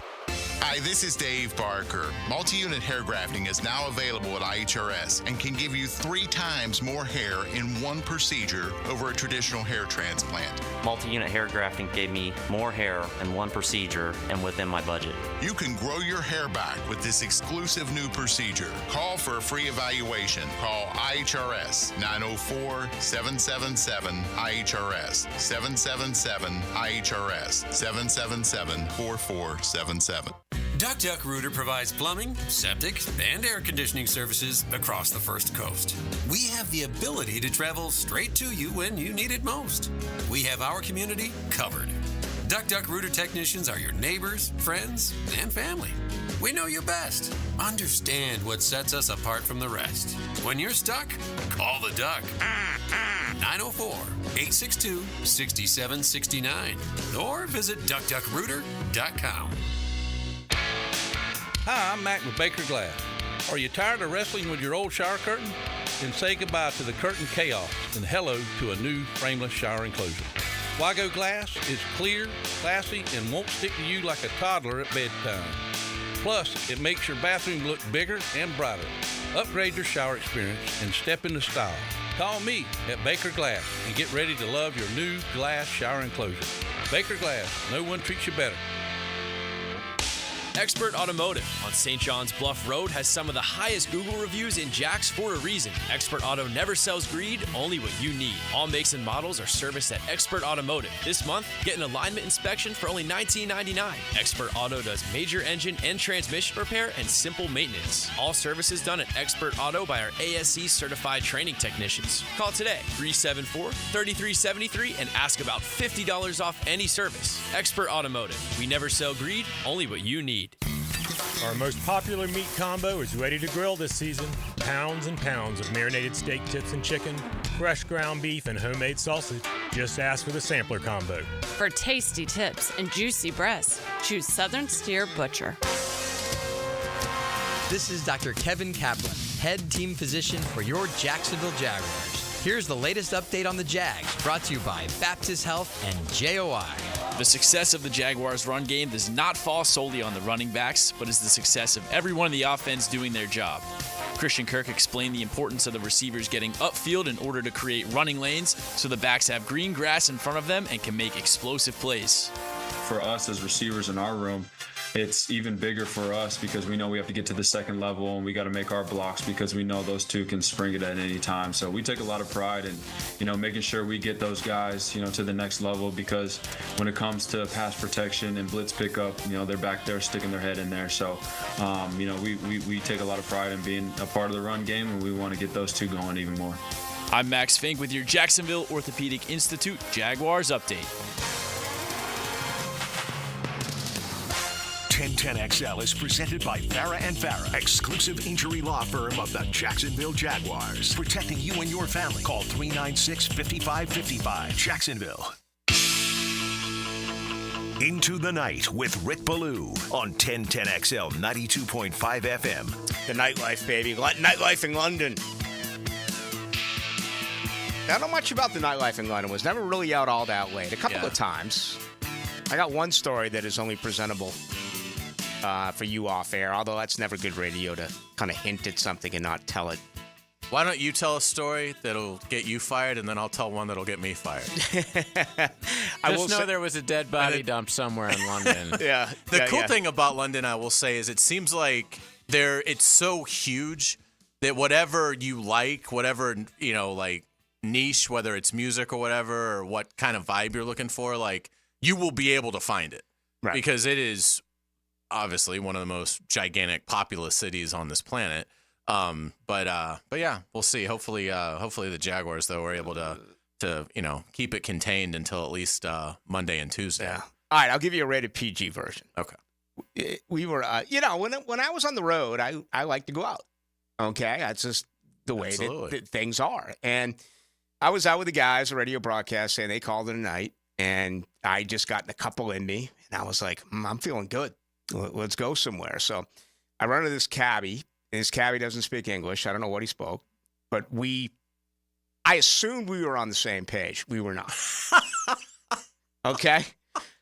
Hi, this is Dave Barker. Multi-unit hair grafting is now available at IHRS and can give you 3 times more hair in one procedure over a traditional hair transplant. Multi-unit hair grafting gave me more hair in one procedure and within my budget. You can grow your hair back with this exclusive new procedure. Call for a free evaluation. Call IHRS 904-777-IHRS 777-IHRS 777-4477. Duck Rooter provides plumbing, septic, and air conditioning services across the First Coast. We have the ability to travel straight to you when you need it most. We have our community covered. Duck Rooter technicians are your neighbors, friends, and family. We know you best. Understand what sets us apart from the rest. When you're stuck, call the Duck. 904-862-6769 or visit duckduckrooter.com. Hi, I'm Mac with Baker Glass. Are you tired of wrestling with your old shower curtain? Then say goodbye to the curtain chaos and hello to a new frameless shower enclosure. Wago Glass is clear, classy, and won't stick to you like a toddler at bedtime. Plus, it makes your bathroom look bigger and brighter. Upgrade your shower experience and step into style. Call me at Baker Glass and get ready to love your new glass shower enclosure. Baker Glass, no one treats you better. Expert Automotive on St. John's Bluff Road has some of the highest Google reviews in Jax for a reason. Expert Auto never sells greed, only what you need. All makes and models are serviced at Expert Automotive. This month, get an alignment inspection for only $19.99. Expert Auto does major engine and transmission repair and simple maintenance. All services done at Expert Auto by our ASE certified training technicians. Call today, 374-3373, and ask about $50 off any service. Expert Automotive. We never sell greed, only what you need. Our most popular meat combo is ready to grill this season. Pounds and pounds of marinated steak tips and chicken, fresh ground beef, and homemade sausage. Just ask for the sampler combo. For tasty tips and juicy breasts, choose Southern Steer Butcher. This is Dr. Kevin Kaplan, head team physician for your Jacksonville Jaguars. Here's the latest update on the Jags, brought to you by Baptist Health and JOI. The success of the Jaguars' run game does not fall solely on the running backs, but is the success of everyone in the offense doing their job. Christian Kirk explained the importance of the receivers getting upfield in order to create running lanes so the backs have green grass in front of them and can make explosive plays. For us as receivers in our room, it's even bigger for us because we know we have to get to the second level and we got to make our blocks because we know those two can spring it at any time. So we take a lot of pride in, making sure we get those guys, to the next level because when it comes to pass protection and blitz pickup, they're back there sticking their head in there. So, we take a lot of pride in being a part of the run game and we want to get those two going even more. I'm Max Fink with your Jacksonville Orthopedic Institute Jaguars update. 1010XL is presented by Farah & Farah, exclusive injury law firm of the Jacksonville Jaguars. Protecting you and your family. Call 396-5555. Jacksonville. Into the Night with Rick Ballou on 1010XL 92.5 FM. The nightlife, baby. Nightlife in London. I don't know much about the nightlife in London. Was never really out all that late. A couple of times. I got one story that is only presentable for you off air, although that's never good radio to kind of hint at something and not tell it. Why don't you tell a story that'll get you fired, and then I'll tell one that'll get me fired? Just know there was a dead body dumped somewhere in London. The cool thing about London, I will say, is it seems like it's so huge that whatever you like, whatever, niche, whether it's music or whatever, or what kind of vibe you're looking for, you will be able to find it. Right. Because it is obviously one of the most gigantic populous cities on this planet. But yeah, we'll see. Hopefully the Jaguars though are able to keep it contained until at least Monday and Tuesday. Yeah. All right, I'll give you a rated PG version. Okay. We were, when I was on the road, I like to go out. Okay, that's just the way that things are. And I was out with the guys, a radio broadcast, and they called it a night. And I just gotten a couple in me, and I was like, I'm feeling good. Let's go somewhere. So I run into this cabbie, and this cabbie doesn't speak English. I don't know what he spoke, but I assumed we were on the same page. We were not. Okay?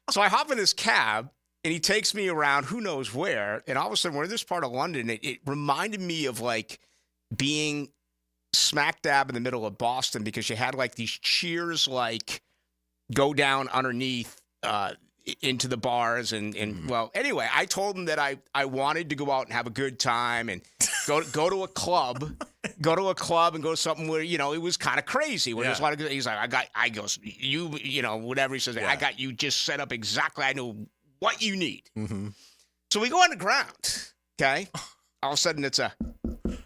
So I hop in this cab, and he takes me around who knows where, and all of a sudden we're in this part of London. It reminded me of, being smack dab in the middle of Boston because you had, these cheers, go down underneath into the bars well, anyway, I told him that I wanted to go out and have a good time and go to a club, and go to something where, it was kind of crazy. Where there's a lot of, he's like, whatever he says, I got you just set up exactly. I know what you need. Mm-hmm. So we go on the ground, okay? All of a sudden, it's a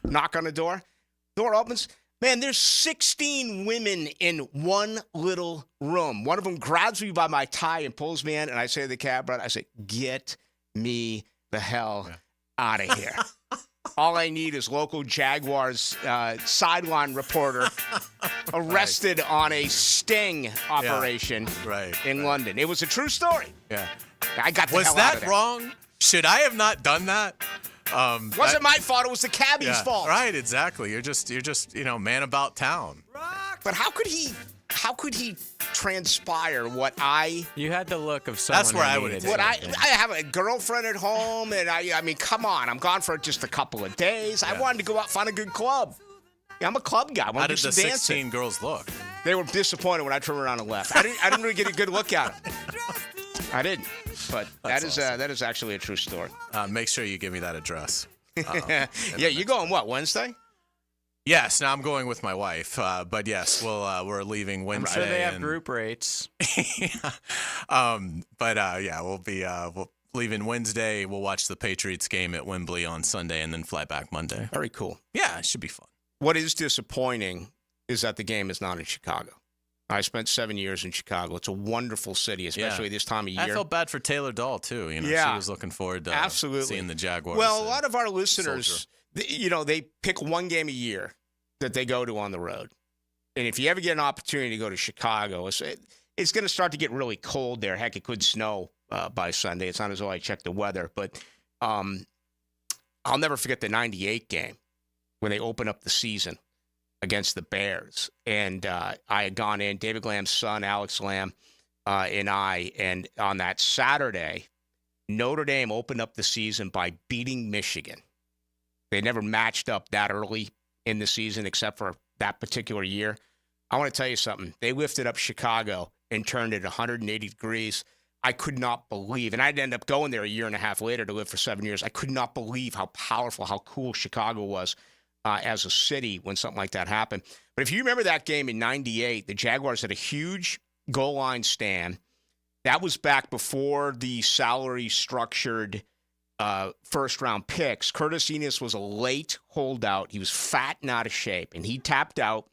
knock on the door. Door opens. Man, there's 16 women in one little room. One of them grabs me by my tie and pulls me in, and I say to the cab driver, I say, get me the hell out of here. All I need is local Jaguars sideline reporter arrested on a sting operation in London. It was a true story. Yeah. I got the Was hell out of that there. wrong? Should I have not done that? Wasn't my fault. It was the cabbie's fault. Right, exactly. You're just man about town. But how could he transpire what I... You had the look of someone. That's where I would have What I have a girlfriend at home, and I mean, come on. I'm gone for just a couple of days. I wanted to go out and find a good club. Yeah, I'm a club guy. I want How to do did the some 16 dancing. girls look? They were disappointed when I turned around and left. I didn't really get a good look at them. I didn't. But that is actually a true story. Make sure you give me that address. Yeah, you going what, Wednesday? Yes, now I'm going with my wife. But yes, we're leaving Wednesday. Sure, they have group rates. We'll leaving Wednesday. We'll watch the Patriots game at Wembley on Sunday and then fly back Monday. Very cool. Yeah, it should be fun. What is disappointing is that the game is not in Chicago. I spent 7 years in Chicago. It's a wonderful city, especially this time of year. I felt bad for Taylor Dahl, too. She was looking forward to seeing the Jaguars. Well, a lot of our listeners, they pick one game a year that they go to on the road. And if you ever get an opportunity to go to Chicago, it's going to start to get really cold there. Heck, it could snow by Sunday. It's not as though I checked the weather. But I'll never forget the 98 game when they opened up the season against the Bears. And I had gone in, David Lamb's son, Alex Lamb, and I. And on that Saturday, Notre Dame opened up the season by beating Michigan. They never matched up that early in the season except for that particular year. I want to tell you something. They lifted up Chicago and turned it 180 degrees. I could not believe, and I'd end up going there a year and a half later to live for 7 years. I could not believe how powerful, how cool Chicago was as a city when something like that happened. But if you remember that game in 98, the Jaguars had a huge goal line stand. That was back before the salary-structured first-round picks. Curtis Enos was a late holdout. He was fat and out of shape, and he tapped out.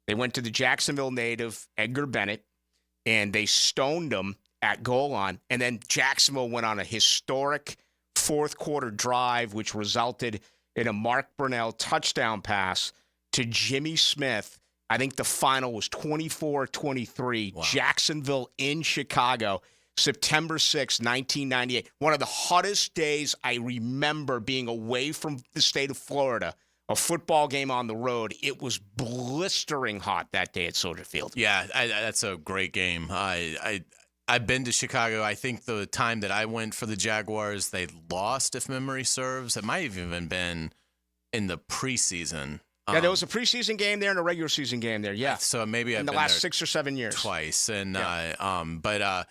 They went to the Jacksonville native, Edgar Bennett, and they stoned him at goal line. And then Jacksonville went on a historic fourth-quarter drive, which resulted in a Mark Brunell touchdown pass to Jimmy Smith. I think the final was 24-23. Wow. Jacksonville in Chicago, September 6, 1998. One of the hottest days I remember being away from the state of Florida. A football game on the road. It was blistering hot that day at Soldier Field. Yeah, that's a great game. I've been to Chicago. I think the time that I went for the Jaguars, they lost, if memory serves. It might have even been in the preseason. Yeah, there was a preseason game there and a regular season game there. Yeah, so maybe I've in the been last there 6 or 7 years twice. And but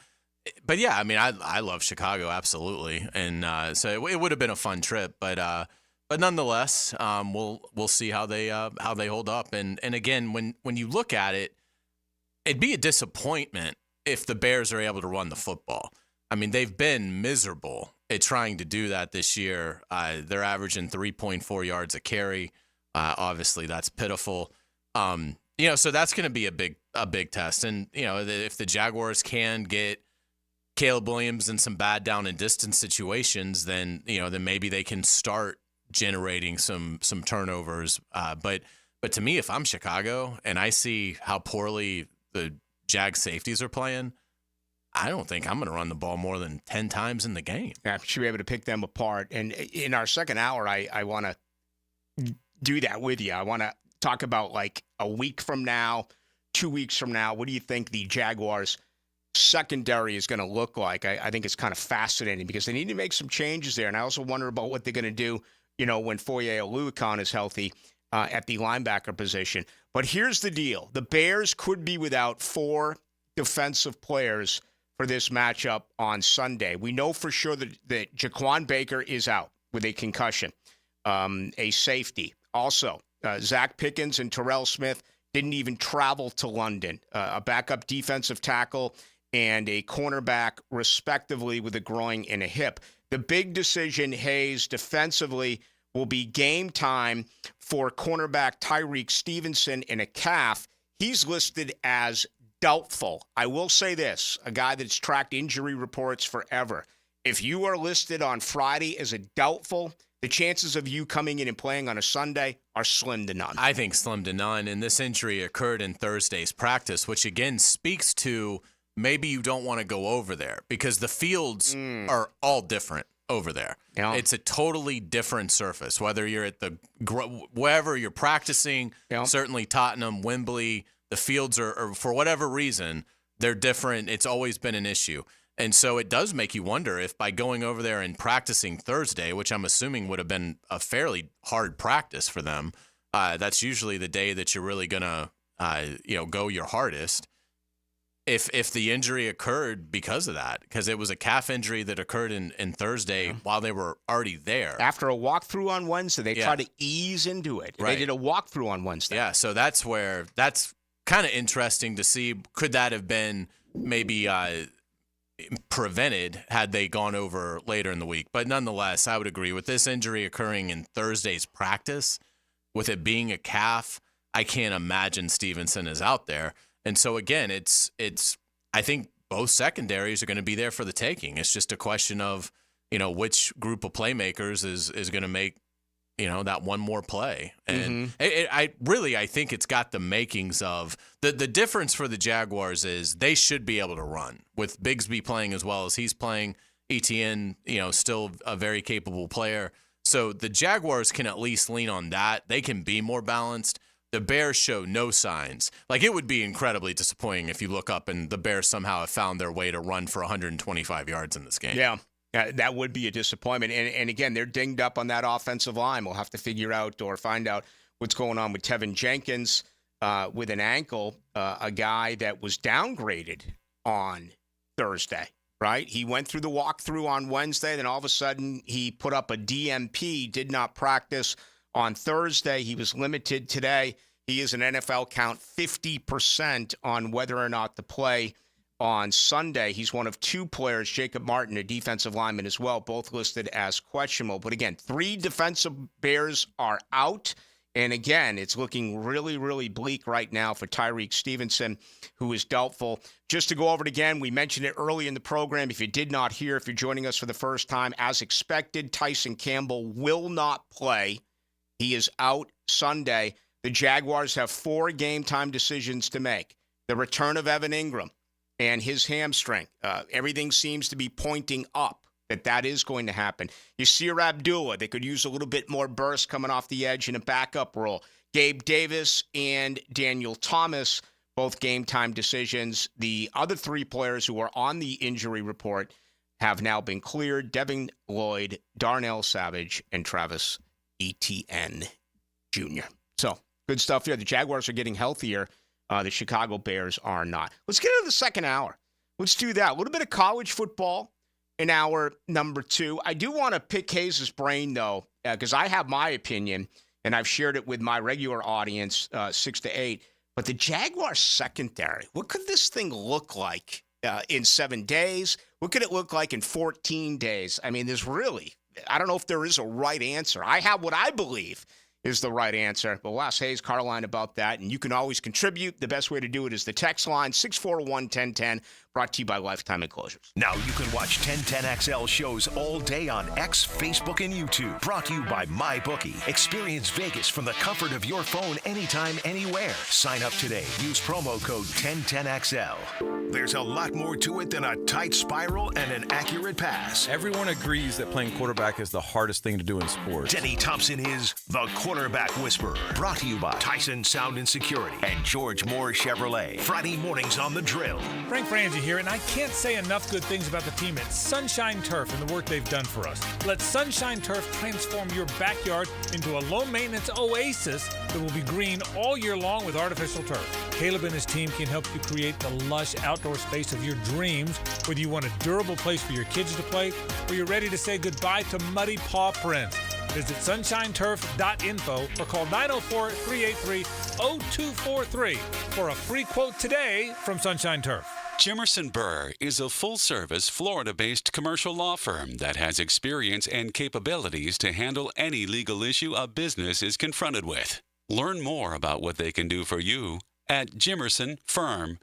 yeah, I mean, I love Chicago absolutely, and so it would have been a fun trip, but nonetheless, we'll see how they hold up. And again, when you look at it, it'd be a disappointment if the Bears are able to run the football. I mean, they've been miserable at trying to do that this year. They're averaging 3.4 yards a carry. Obviously, that's pitiful. So that's going to be a big test. And if the Jaguars can get Caleb Williams in some bad down and distance situations, then maybe they can start generating some turnovers. But to me, if I'm Chicago and I see how poorly the Jags safeties are playing, I don't think I'm going to run the ball more than 10 times in the game. Yeah, should be able to pick them apart. And in our second hour, I want to do that with you. I want to talk about like a week from now, 2 weeks from now. What do you think the Jaguars secondary is going to look like? I think it's kind of fascinating because they need to make some changes there. And I also wonder about what they're going to do, when Foye Oluokun is healthy at the linebacker position. But here's the deal. The Bears could be without 4 defensive players for this matchup on Sunday. We know for sure that Jaquan Baker is out with a concussion, a safety. Also, Zach Pickens and Terrell Smith didn't even travel to London. A backup defensive tackle and a cornerback, respectively, with a groin and a hip. The big decision, Hayes, defensively, will be game time for cornerback Tyreek Stevenson in a calf. He's listed as doubtful. I will say this, a guy that's tracked injury reports forever. If you are listed on Friday as a doubtful, the chances of you coming in and playing on a Sunday are slim to none. I think slim to none. And this injury occurred in Thursday's practice, which again speaks to maybe you don't want to go over there because the fields are all different over there. Yeah. It's a totally different surface, whether you're at wherever you're practicing, certainly Tottenham, Wembley, the fields are, for whatever reason, they're different. It's always been an issue. And so it does make you wonder if by going over there and practicing Thursday, which I'm assuming would have been a fairly hard practice for them, that's usually the day that you're really going to go your hardest. If the injury occurred because of that, because it was a calf injury that occurred in Thursday while they were already there. After a walkthrough on Wednesday, they tried to ease into it. Right. They did a walkthrough on Wednesday. Yeah, so that's kind of interesting to see. Could that have been maybe prevented had they gone over later in the week? But nonetheless, I would agree with this injury occurring in Thursday's practice, with it being a calf, I can't imagine Stevenson is out there. And so again, it's I think both secondaries are going to be there for the taking. It's just a question of, which group of playmakers is going to make, that one more play. And I think it's got the makings of the difference for the Jaguars is they should be able to run with Bigsby playing as well as he's playing. Etienne, still a very capable player. So the Jaguars can at least lean on that. They can be more balanced. The Bears show no signs. Like, it would be incredibly disappointing if you look up and the Bears somehow have found their way to run for 125 yards in this game. Yeah. That would be a disappointment. And again, they're dinged up on that offensive line. We'll have to figure out or find out what's going on with Tevin Jenkins with an ankle, a guy that was downgraded on Thursday, right? He went through the walkthrough on Wednesday, then all of a sudden he put up a DMP, did not practice on Thursday. He was limited today. He is an NFL count 50% on whether or not to play on Sunday. He's one of two players, Jacob Martin, a defensive lineman as well, both listed as questionable. But again, 3 defensive Bears are out. And again, it's looking really, really bleak right now for Tyreek Stevenson, who is doubtful. Just to go over it again, we mentioned it early in the program. If you did not hear, if you're joining us for the first time, as expected, Tyson Campbell will not play. He is out Sunday. The Jaguars have 4 game-time decisions to make. The return of Evan Ingram and his hamstring. Everything seems to be pointing up that is going to happen. Yasir Abdullah, they could use a little bit more burst coming off the edge in a backup role. Gabe Davis and Daniel Thomas, both game-time decisions. The other 3 players who are on the injury report have now been cleared. Devin Lloyd, Darnell Savage, and Travis Etienne Jr. So, good stuff here. The Jaguars are getting healthier. The Chicago Bears are not. Let's get into the second hour. Let's do that. A little bit of college football in hour number 2. I do want to pick Hayes' brain, though, because I have my opinion, and I've shared it with my regular audience, 6 to 8. But the Jaguars secondary, what could this thing look like in 7 days? What could it look like in 14 days? I mean, I don't know if there is a right answer. I have what I believe is the right answer. But we'll ask Hayes Carline about that. And you can always contribute. The best way to do it is the text line, 641-1010, brought to you by Lifetime Enclosures. Now you can watch 1010XL shows all day on X, Facebook, and YouTube. Brought to you by MyBookie. Experience Vegas from the comfort of your phone anytime, anywhere. Sign up today. Use promo code 1010XL. There's a lot more to it than a tight spiral and an accurate pass. Everyone agrees that playing quarterback is the hardest thing to do in sports. Denny Thompson is the Quarterback Whisperer. Brought to you by Tyson Sound and Security and George Moore Chevrolet. Friday mornings on The Drill. Frank Frangie here, and I can't say enough good things about the team at Sunshine Turf and the work they've done for us. Let Sunshine Turf transform your backyard into a low-maintenance oasis that will be green all year long with artificial turf. Caleb and his team can help you create the lush outdoor space of your dreams, whether you want a durable place for your kids to play or you're ready to say goodbye to muddy paw prints. Visit sunshineturf.info or call 904-383-0243 for a free quote today from Sunshine Turf. Jimerson Burr is a full-service, Florida-based commercial law firm that has experience and capabilities to handle any legal issue a business is confronted with. Learn more about what they can do for you at jimersonfirm.com.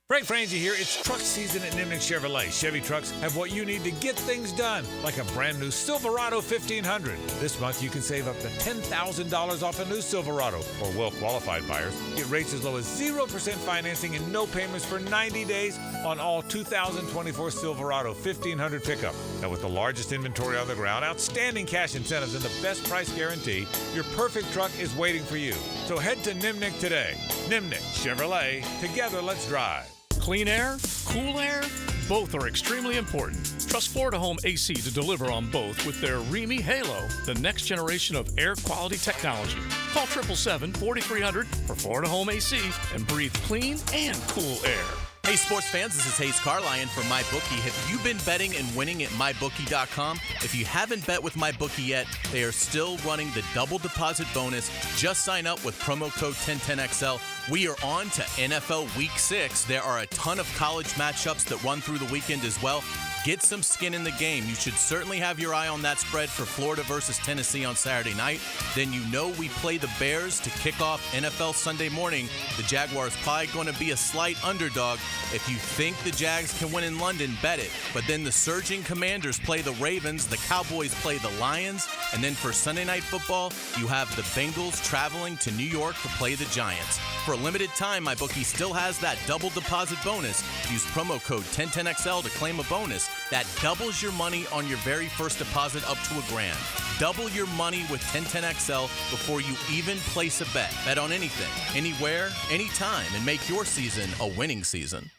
Frank Frangie here. It's truck season at Nimnick Chevrolet. Chevy trucks have what you need to get things done, like a brand new Silverado 1500. This month you can save up to $10,000 off a new Silverado. For well-qualified buyers, get rates as low as 0% financing and no payments for 90 days on all 2024 Silverado 1500 pickup. Now with the largest inventory on the ground, outstanding cash incentives, and the best price guarantee, your perfect truck is waiting for you. So head to Nimnick today. Nimnick Chevrolet. Together, let's drive. Clean air, cool air, both are extremely important. Trust Florida Home AC to deliver on both with their REME Halo, the next generation of air quality technology. Call 777-4300 for Florida Home AC and breathe clean and cool air. Hey, sports fans, this is Hayes Carlyon for MyBookie. Have you been betting and winning at MyBookie.com? If you haven't bet with MyBookie yet, they are still running the double deposit bonus. Just sign up with promo code 1010XL. We are on to NFL Week 6. There are a ton of college matchups that run through the weekend as well. Get some skin in the game. You should certainly have your eye on that spread for Florida versus Tennessee on Saturday night. Then you know we play the Bears to kick off NFL Sunday morning. The Jaguars probably going to be a slight underdog. If you think the Jags can win in London, bet it. But then the surging Commanders play the Ravens, the Cowboys play the Lions, and then for Sunday Night Football, you have the Bengals traveling to New York to play the Giants. For a limited time, MyBookie still has that double deposit bonus. Use promo code 1010XL to claim a bonus. That doubles your money on your very first deposit up to $1,000. Double your money with 1010XL before you even place a bet. Bet on anything, anywhere, anytime, and make your season a winning season.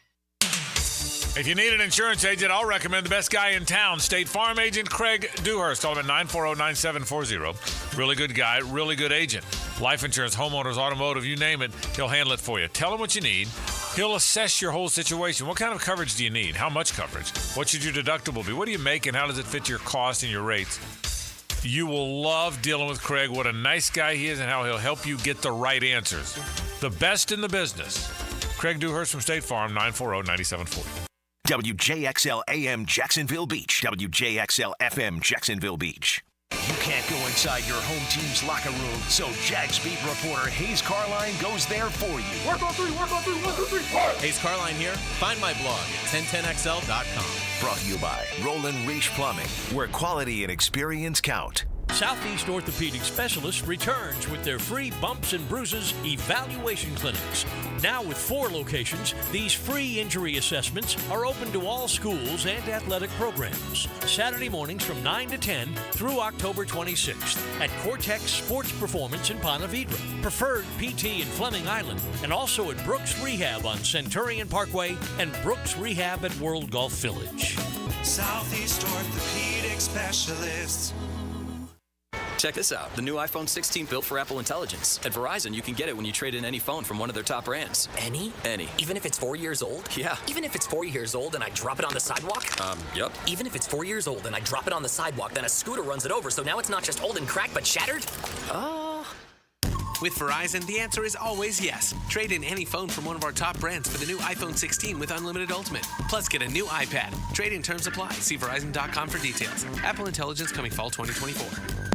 If you need an insurance agent, I'll recommend the best guy in town, State Farm agent Craig Dewhurst. Call him at 940-9740. Really good guy, really good agent. Life insurance, homeowners, automotive, you name it, he'll handle it for you. Tell him what you need. He'll assess your whole situation. What kind of coverage do you need? How much coverage? What should your deductible be? What do you make, and how does it fit your cost and your rates? You will love dealing with Craig. What a nice guy he is, and how he'll help you get the right answers. The best in the business. Craig Dewhurst from State Farm, 940-9740. WJXL AM Jacksonville Beach. WJXL FM Jacksonville Beach. You can't go inside your home team's locker room, so Jags beat reporter Hayes Carlyon goes there for you. Work on three, work on three, 1, 2, 3, work! Hayes Carlyon here. Find my blog at 1010XL.com. Brought to you by Roland Reach Plumbing, where quality and experience count. Southeast Orthopedic Specialists returns with their free bumps and bruises evaluation clinics. Now with 4 locations, these free injury assessments are open to all schools and athletic programs. Saturday mornings from 9 to 10 through October 26th at Cortex Sports Performance in Ponte Vedra, Preferred PT in Fleming Island, and also at Brooks Rehab on Centurion Parkway and Brooks Rehab at World Golf Village. Southeast Orthopedic Specialists. Check this out, the new iPhone 16 built for Apple Intelligence. At Verizon, you can get it when you trade in any phone from one of their top brands. Any? Any. Even if it's 4 years old? Yeah. Even if it's 4 years old and I drop it on the sidewalk? Yep. Even if it's 4 years old and I drop it on the sidewalk, then a scooter runs it over, so now it's not just old and cracked, but shattered? With Verizon, the answer is always yes. Trade in any phone from one of our top brands for the new iPhone 16 with Unlimited Ultimate. Plus, get a new iPad. Trade-in terms apply. See Verizon.com for details. Apple Intelligence coming fall 2024.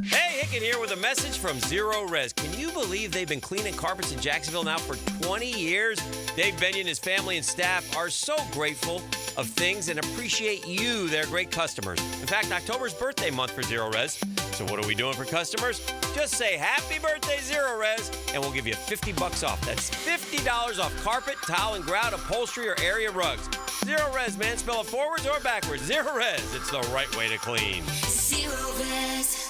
Hey, Hickett here with a message from Zero Res. Can you believe they've been cleaning carpets in Jacksonville now for 20 years? Dave Benyon, his family, and staff are so grateful of things and appreciate you, their great customers. In fact, October's birthday month for Zero Res. So what are we doing for customers? Just say happy birthday, Zero Res, and we'll give you $50 off. That's $50 off carpet, towel, and grout, upholstery, or area rugs. Zero Res, man. Spell it forwards or backwards. Zero Res. It's the right way to clean. Zero Res.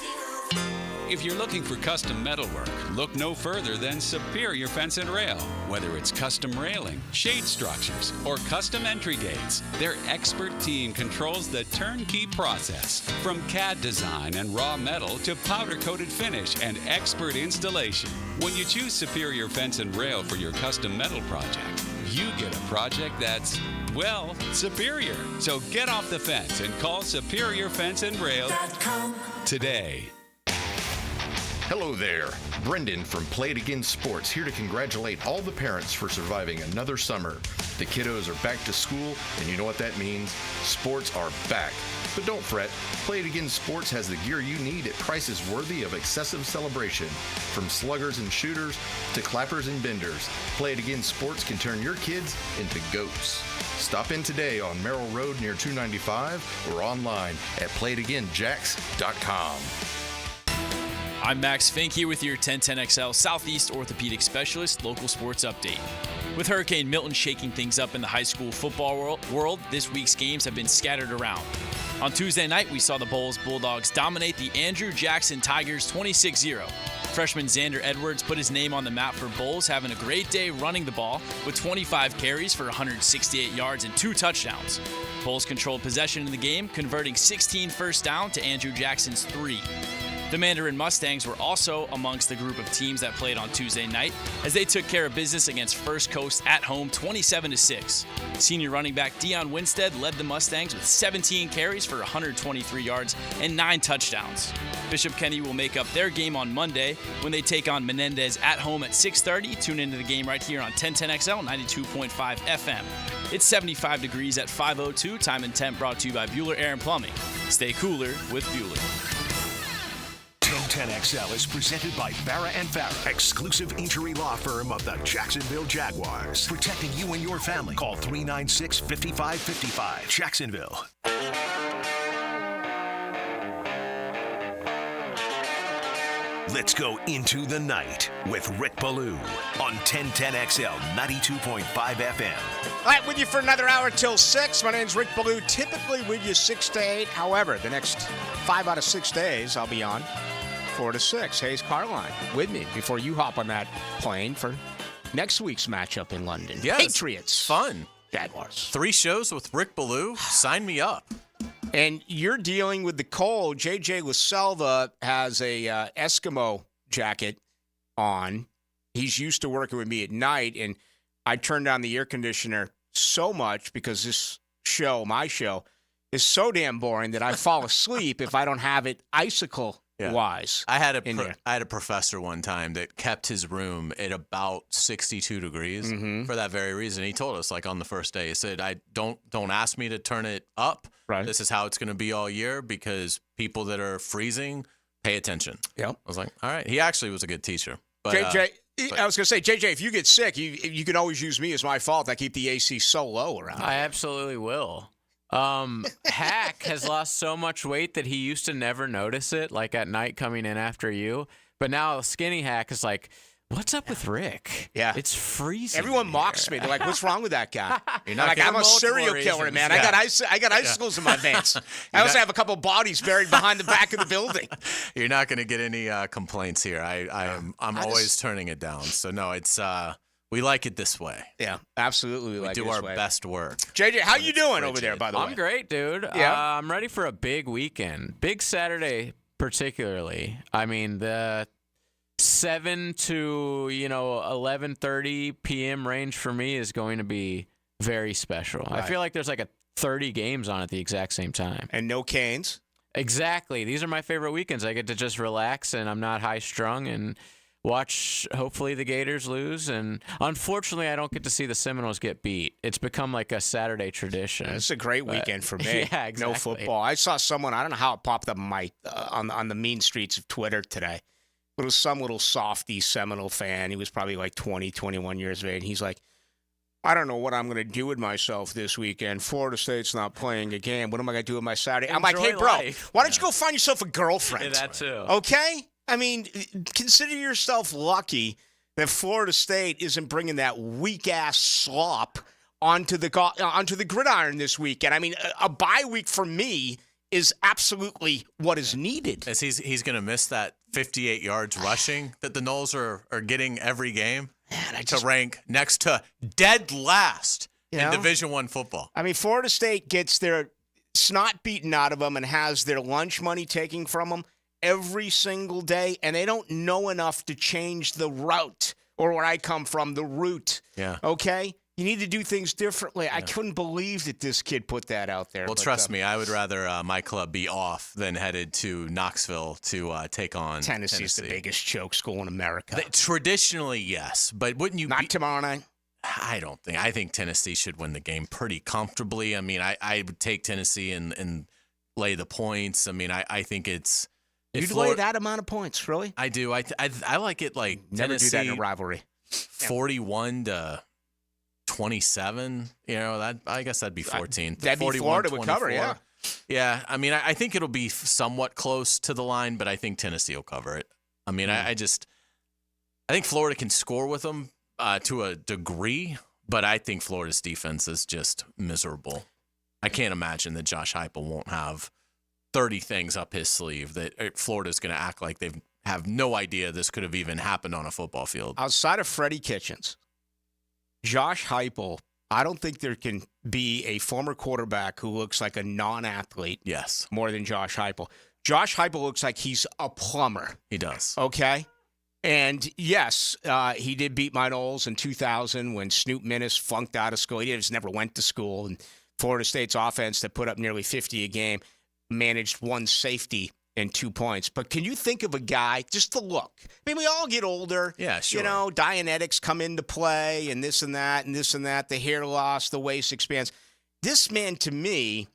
If you're looking for custom metalwork, look no further than Superior Fence and Rail. Whether it's custom railing, shade structures, or custom entry gates, their expert team controls the turnkey process. From CAD design and raw metal to powder-coated finish and expert installation. When you choose Superior Fence and Rail for your custom metal project, you get a project that's, well, superior. So get off the fence and call Superior Fence and Rail today. Hello there. Brendan from Play It Again Sports here to congratulate all the parents for surviving another summer. The kiddos are back to school, and you know what that means? Sports are back. But don't fret, Play It Again Sports has the gear you need at prices worthy of excessive celebration. From sluggers and shooters to clappers and benders, Play It Again Sports can turn your kids into goats. Stop in today on Merrill Road near 295 or online at playitagainjacks.com. I'm Max Fink here with your 1010XL Southeast Orthopedic Specialist local sports update. With Hurricane Milton shaking things up in the high school football world, this week's games have been scattered around. On Tuesday night, we saw the Bulls Bulldogs dominate the Andrew Jackson Tigers 26-0. Freshman Xander Edwards put his name on the map for Bulls, having a great day running the ball with 25 carries for 168 yards and 2 touchdowns. Bulls controlled possession in the game, converting 16 first down to Andrew Jackson's 3. The Mandarin Mustangs were also amongst the group of teams that played on Tuesday night as they took care of business against First Coast at home 27-6. Senior running back Deion Winstead led the Mustangs with 17 carries for 123 yards and 9 touchdowns. Bishop Kenny will make up their game on Monday when they take on Menendez at home at 6:30. Tune into the game right here on 1010XL 92.5 FM. It's 75 degrees at 5:02. Time and temp brought to you by Bueller Air and Plumbing. Stay cooler with Bueller. 1010XL is presented by Barra & Farah, exclusive injury law firm of the Jacksonville Jaguars. Protecting you and your family. Call 396-5555. Jacksonville. Let's go into the night with Rick Ballou on 1010XL 92.5 FM. All right, with you for another hour till 6. My name's Rick Ballou, typically with you 6 to 8. However, the next 5 out of 6 days, I'll be on 4 to 6. Hayes Carline with me before you hop on that plane for next week's matchup in London. Yes, Patriots. Fun. Jaguars. 3 shows with Rick Ballou. Sign me up. And you're dealing with the cold. JJ LaSelva has a Eskimo jacket on. He's used to working with me at night, and I turned on the air conditioner so much because this show, my show, is so damn boring that I fall asleep if I don't have it icicle-wise. I had a professor one time that kept his room at about 62 degrees for that very reason. He told us, like on the first day, he said, don't ask me to turn it up. Right. This is how it's going to be all year because people that are freezing pay attention. Yep. I was like, all right. He actually was a good teacher. But, JJ, I was going to say, JJ, if you get sick, you can always use me as my fault. I keep the AC so low around. I absolutely will. Hack has lost so much weight that he used to never notice it, like at night coming in after you. But now Skinny Hack is like, what's up with Rick? Yeah. It's freezing. Everyone mocks me. They're like, what's wrong with that guy? You're not I'm a serial killer, man. Yeah. I got icicles in my veins. I also have a couple bodies buried behind the back of the building. You're not going to get any complaints here. I'm always turning it down. So, no, it's we like it this way. Yeah, absolutely. We do our best work. JJ, how you doing over there, by the way? I'm great, dude. Yeah. I'm ready for a big weekend. Big Saturday, particularly. I mean, the 7 to 11:30 p.m. range for me is going to be very special. Right. I feel like there's like 30 games on at the exact same time. And no Canes? Exactly. These are my favorite weekends. I get to just relax and I'm not high strung and watch, hopefully, the Gators lose. And unfortunately, I don't get to see the Seminoles get beat. It's become like a Saturday tradition. It's a great weekend for me. Yeah, exactly. No football. I saw someone, I don't know how it popped up on the mean streets of Twitter today. It was some little softy Seminole fan. He was probably like 20, 21 years of age. And he's like, I don't know what I'm going to do with myself this weekend. Florida State's not playing a game. What am I going to do with my Saturday? I'm like, hey, bro, why don't you go find yourself a girlfriend? Yeah, that too. Okay? I mean, consider yourself lucky that Florida State isn't bringing that weak-ass slop onto the gridiron this weekend. I mean, a bye week for me is absolutely what is needed. As he's going to miss that 58 yards rushing that the Noles are getting every game to rank next to dead last in Division I football. I mean, Florida State gets their snot beaten out of them and has their lunch money taken from them every single day, and they don't know enough to change the route, or where I come from, the route. Yeah. Okay? You need to do things differently. I couldn't believe that this kid put that out there. Well, but, trust me, I would rather my club be off than headed to Knoxville to take on Tennessee's the biggest choke school in America. Traditionally, yes. But wouldn't you Not tomorrow night? I don't think. I think Tennessee should win the game pretty comfortably. I mean, I would take Tennessee and lay the points. I mean, I think it's... You'd lay that amount of points, really? I do. I like it like Never Tennessee, do that in a rivalry. 41 to 27. You know, that I guess that'd be 14. That'd be Florida would cover, yeah. Yeah, I mean, I think it'll be somewhat close to the line, but I think Tennessee will cover it. I mean, I think Florida can score with them to a degree, but I think Florida's defense is just miserable. I can't imagine that Josh Heupel won't have 30 things up his sleeve, that Florida's going to act like they have no idea this could have even happened on a football field. Outside of Freddie Kitchens, Josh Heupel, I don't think there can be a former quarterback who looks like a non-athlete more than Josh Heupel. Josh Heupel looks like he's a plumber. He does. Okay? And, yes, he did beat my Knowles in 2000 when Snoop Minnis flunked out of school. He just never went to school. And Florida State's offense that put up nearly 50 a game managed one safety and 2 points. But can you think of a guy, just the look? I mean, we all get older. Yeah, sure. You know, Dianetics come into play and this and that and this and that. The hair loss, the waist expands. This man, to me,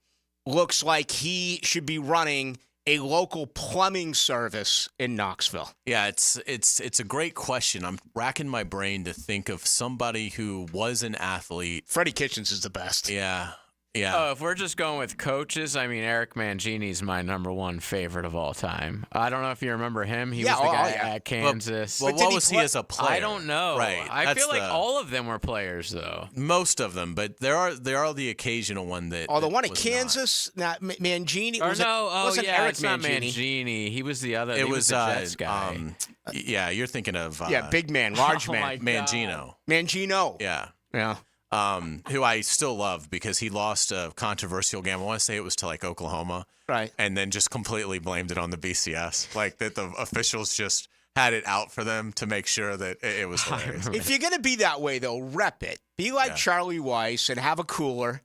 looks like he should be running a local plumbing service in Knoxville. Yeah, it's a great question. I'm racking my brain to think of somebody who was an athlete. Freddie Kitchens is the best. Yeah. Yeah. Oh, if we're just going with coaches, I mean, Eric Mangini's my number one favorite of all time. I don't know if you remember him. He was the guy at Kansas. Well, what was he as a player? I don't know. Right. I feel like all of them were players, though. Most of them, but there are the occasional one that. Oh, the one at Kansas, not Mangini. Or wasn't Eric Mangini. Not Mangini. He was the other. It he was the Jets guy. Yeah, you're thinking of. Big man, large man. Mangino. Mangino. Yeah. Yeah. Who I still love because he lost a controversial game. I want to say it was to like Oklahoma. Right. And then just completely blamed it on the BCS. Like that the officials just had it out for them to make sure that it was hilarious. If you're going to be that way, though, rep it. Be like Charlie Weiss and have a cooler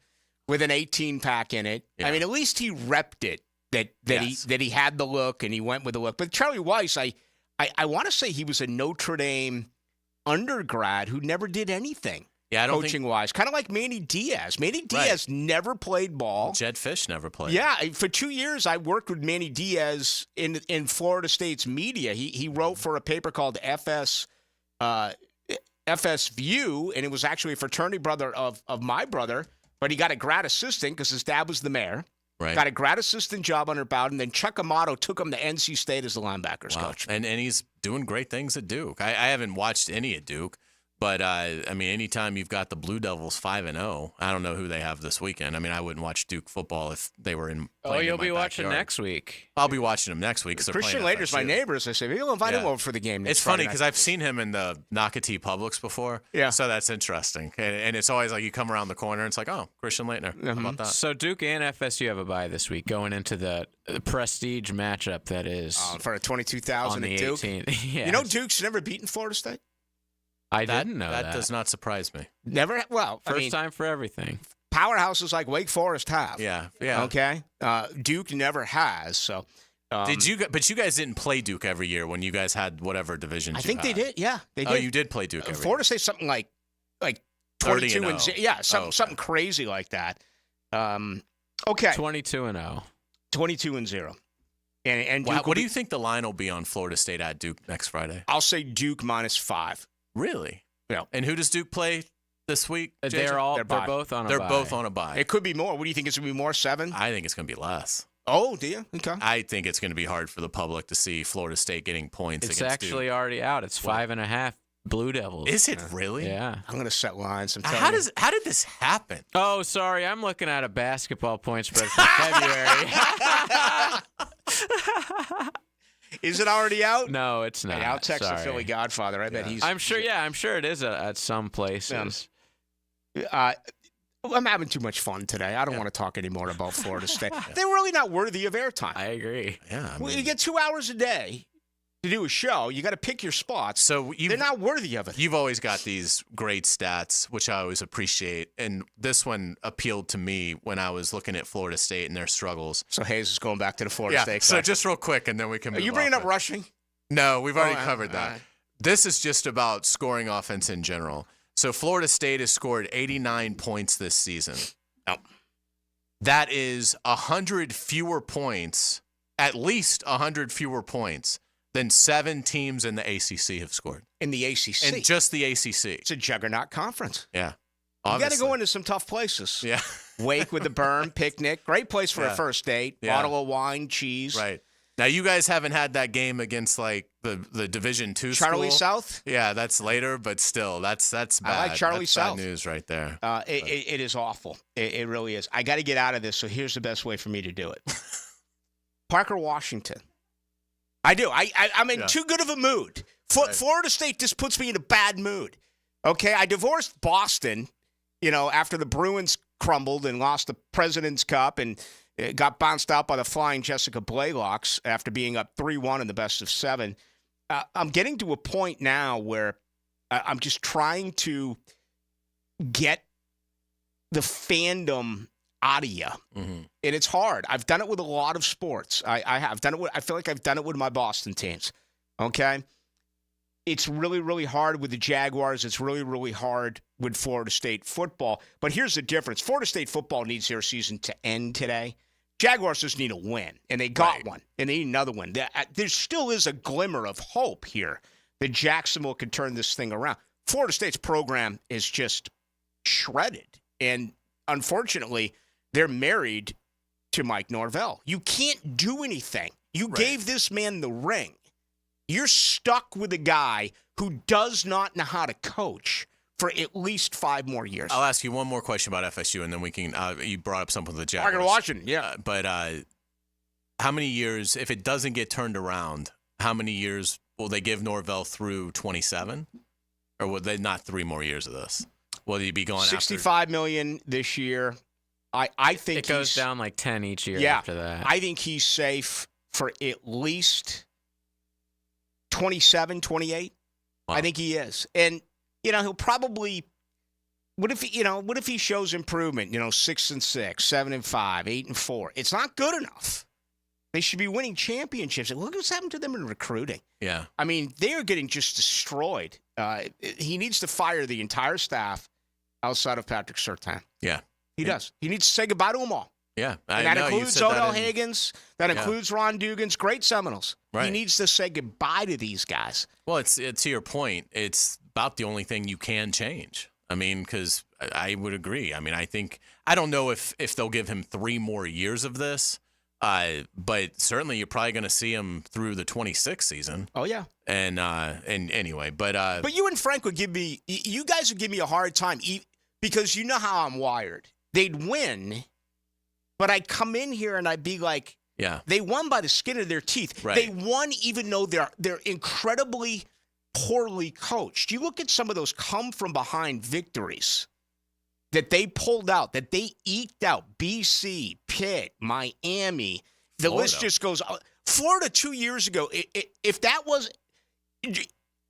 with an 18-pack in it. Yeah. I mean, at least he repped it, that he had the look and he went with the look. But Charlie Weiss, I want to say he was a Notre Dame undergrad who never did anything. Yeah, coaching-wise. Kind of like Manny Diaz. Manny Diaz never played ball. Jed Fish never played. Yeah, for 2 years I worked with Manny Diaz in Florida State's media. He wrote for a paper called FS View, and it was actually a fraternity brother of my brother, but he got a grad assistant because his dad was the mayor. Right. Got a grad assistant job under Bowden, then Chuck Amato took him to NC State as the linebackers coach. And he's doing great things at Duke. I haven't watched any at Duke. But, I mean, anytime you've got the Blue Devils 5-0, I don't know who they have this weekend. I mean, I wouldn't watch Duke football if they were in. Oh, you'll be watching next week. I'll be watching them next week. Christian Laettner's my neighbor, as I say. Maybe we'll invite him over for the game next It's funny Friday because I've seen him in the Nocatee Publix before. Yeah. So that's interesting. And it's always like you come around the corner and it's like, oh, Christian Laettner. How about that? So Duke and FSU have a bye this week going into the prestige matchup that is. For a 22,000 at Duke. 18th. Yes. You know Duke's never beaten Florida State? I didn't know that. That does not surprise me. Never. Well, First time for everything. Powerhouses like Wake Forest have. Yeah. Okay. Duke never has. So. But you guys didn't play Duke every year when you guys had whatever divisions. I think they did. Yeah, they did. Oh, you did play Duke every Florida State something like 22 and 0. Yeah, something crazy like that. Okay. 22-0. 22-0. And Duke what do you think the line will be on Florida State at Duke next Friday? I'll say Duke -5. Really? Yeah. And who does Duke play this week? They're both on a bye. They're both on a bye. It could be more. What do you think? It's going to be more, 7? I think it's going to be less. Oh, do you? Okay. I think it's going to be hard for the public to see Florida State getting points It's against actually Duke. Already out. It's 5.5 Blue Devils. Is it really? Yeah. I'm going to set lines. How did this happen? Oh, sorry. I'm looking at a basketball point spread for February. Is it already out? No, it's not. Hey, I'll text the Sorry. Philly Godfather. I bet he's. I'm sure. Yeah, I'm sure it is at some places. I'm having too much fun today. I don't want to talk anymore about Florida State. They're really not worthy of airtime. I agree. Yeah. You get 2 hours a day. to do a show. You got to pick your spots. So they're not worthy of it. You've always got these great stats, which I always appreciate. And this one appealed to me when I was looking at Florida State and their struggles. So Hayes is going back to the Florida State. So just real quick, and then we can move Are you bringing off up rushing? No, we've already covered that. Right. This is just about scoring offense in general. So Florida State has scored 89 points this season. Nope. That is 100 fewer points, at least 100 fewer points than 7 teams in the ACC have scored. In the ACC? In just the ACC. It's a juggernaut conference. Yeah. You got to go into some tough places. Yeah. Wake with the Berm, picnic. Great place for a first date. Yeah. Bottle of wine, cheese. Right. Now, you guys haven't had that game against, like, the Division II Charlie school. South? Yeah, that's later, but still, that's bad. I like Charlie that's South. Bad news right there. It is awful. It really is. I got to get out of this, so here's the best way for me to do it. Parker Washington. I do. I'm in too good of a mood. Florida State just puts me in a bad mood. Okay, I divorced Boston, after the Bruins crumbled and lost the President's Cup and got bounced out by the flying Jessica Blaylocks after being up 3-1 in the best of 7. I'm getting to a point now where I'm just trying to get the fandom out of you. Mm-hmm. And it's hard. I've done it with a lot of sports. I have done it. I feel like I've done it with my Boston teams. Okay. It's really, really hard with the Jaguars. It's really, really hard with Florida State football. But here's the difference. Florida State football needs their season to end today. Jaguars just need a win, and they got one, and they need another one. There still is a glimmer of hope here that Jacksonville could turn this thing around. Florida State's program is just shredded, and unfortunately, they're married to Mike Norvell. You can't do anything. You gave this man the ring. You're stuck with a guy who does not know how to coach for at least 5 more years. I'll ask you one more question about FSU, and then we can. You brought up something with the Jaguars. Parker Washington, yeah. But how many years, if it doesn't get turned around, how many years will they give Norvell through 27? Or will they not 3 more years of this? Will he be going $65 million this year? I think it goes down like 10 each year after that. I think he's safe for at least 27, 28. Wow. I think he is. And, he'll probably what if he shows improvement, 6-6, 7-5, 8-4. It's not good enough. They should be winning championships. Look what's happened to them in recruiting. Yeah. I mean, they are getting just destroyed. He needs to fire the entire staff outside of Patrick Surtain. Yeah. He does. He needs to say goodbye to them all. Yeah. And that includes Odell Higgins. That includes Ron Dugans. Great Seminoles. Right. He needs to say goodbye to these guys. Well, it's to your point. It's about the only thing you can change. I mean, because I would agree. I mean, I don't know if they'll give him 3 more years of this, but certainly you're probably going to see him through the 26th season. Oh yeah. And anyway, but you and Frank would you guys would give me a hard time because you know how I'm wired. They'd win, but I'd come in here and I'd be like, yeah, they won by the skin of their teeth. Right. They won even though they're incredibly poorly coached. You look at some of those come-from-behind victories that they pulled out, that they eked out. BC, Pitt, Miami. The list just goes – Florida 2 years ago, if that was –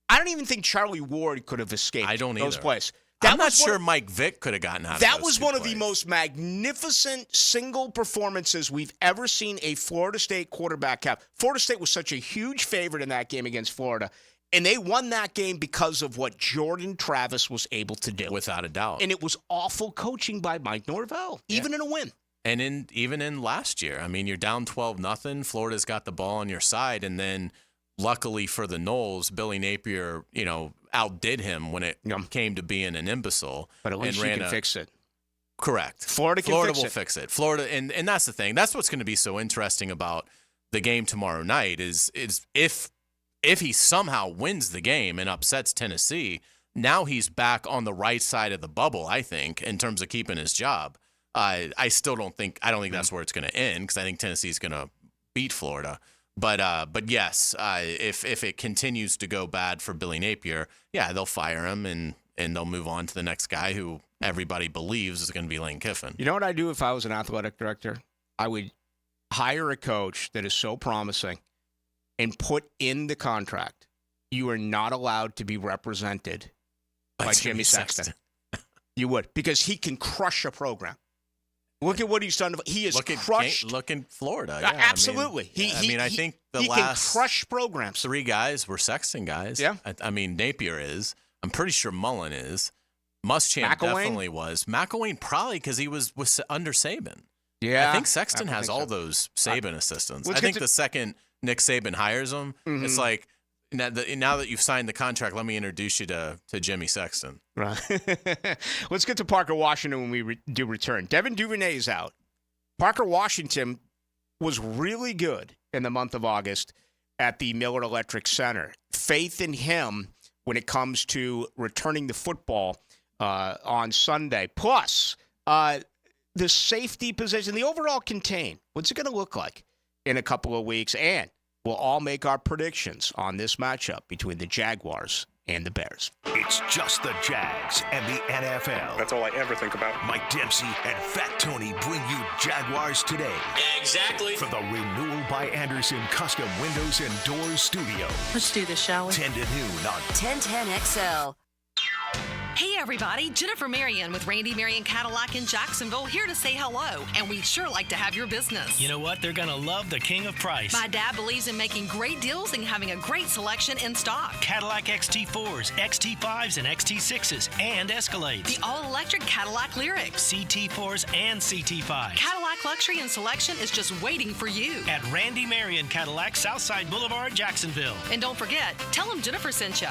I don't even think Charlie Ward could have escaped those plays. I'm not sure Mike Vick could have gotten out of that. That was one of the most magnificent single performances we've ever seen a Florida State quarterback have. Florida State was such a huge favorite in that game against Florida, and they won that game because of what Jordan Travis was able to do. Without a doubt. And it was awful coaching by Mike Norvell, even in a win. And even in last year, I mean, you're down 12-0. Florida's got the ball on your side, and then luckily for the Noles, Billy Napier, outdid him when it came to being an imbecile. But at least you can fix it. Correct. Florida will fix it. Florida, and that's the thing. That's what's going to be so interesting about the game tomorrow night is if he somehow wins the game and upsets Tennessee, now he's back on the right side of the bubble, I think, in terms of keeping his job. I don't think that's where it's going to end because I think Tennessee's going to beat Florida. But yes, if it continues to go bad for Billy Napier, yeah, they'll fire him and they'll move on to the next guy who everybody believes is going to be Lane Kiffin. You know what I'd do if I was an athletic director? I would hire a coach that is so promising and put in the contract, you are not allowed to be represented by Jimmy Sexton. You would, because he can crush a program. Look at what he's done. He has crushed. Look in Florida. Yeah, absolutely. I think the he last can crush programs. 3 guys were Sexton guys. Yeah. I mean, Napier is. I'm pretty sure Mullen is. Muschamp definitely was. McElwain probably because he was under Saban. Yeah. I think Sexton has all those Saban assistants. I think the second Nick Saban hires him, it's like, now that you've signed the contract, let me introduce you to Jimmy Sexton. Right. Let's get to Parker Washington when we do return. Devin Duvernay is out. Parker Washington was really good in the month of August at the Miller Electric Center. Faith in him when it comes to returning the football on Sunday. Plus, the safety position, the overall contain. What's it going to look like in a couple of weeks? And we'll all make our predictions on this matchup between the Jaguars and the Bears. It's just the Jags and the NFL. That's all I ever think about. Mike Dempsey and Fat Tony bring you Jaguars Today. Exactly. From the Renewal by Anderson Custom Windows and Doors Studio. Let's do this, shall we? 10 to noon on 1010XL. Hey everybody, Jennifer Marion with Randy Marion Cadillac in Jacksonville, here to say hello, and we'd sure like to have your business. You know what? They're going to love the king of price. My dad believes in making great deals and having a great selection in stock. Cadillac XT4s, XT5s, and XT6s, and Escalades. The all-electric Cadillac Lyriq. CT4s and CT5s. Cadillac luxury and selection is just waiting for you. At Randy Marion Cadillac, Southside Boulevard, Jacksonville. And don't forget, tell them Jennifer sent ya.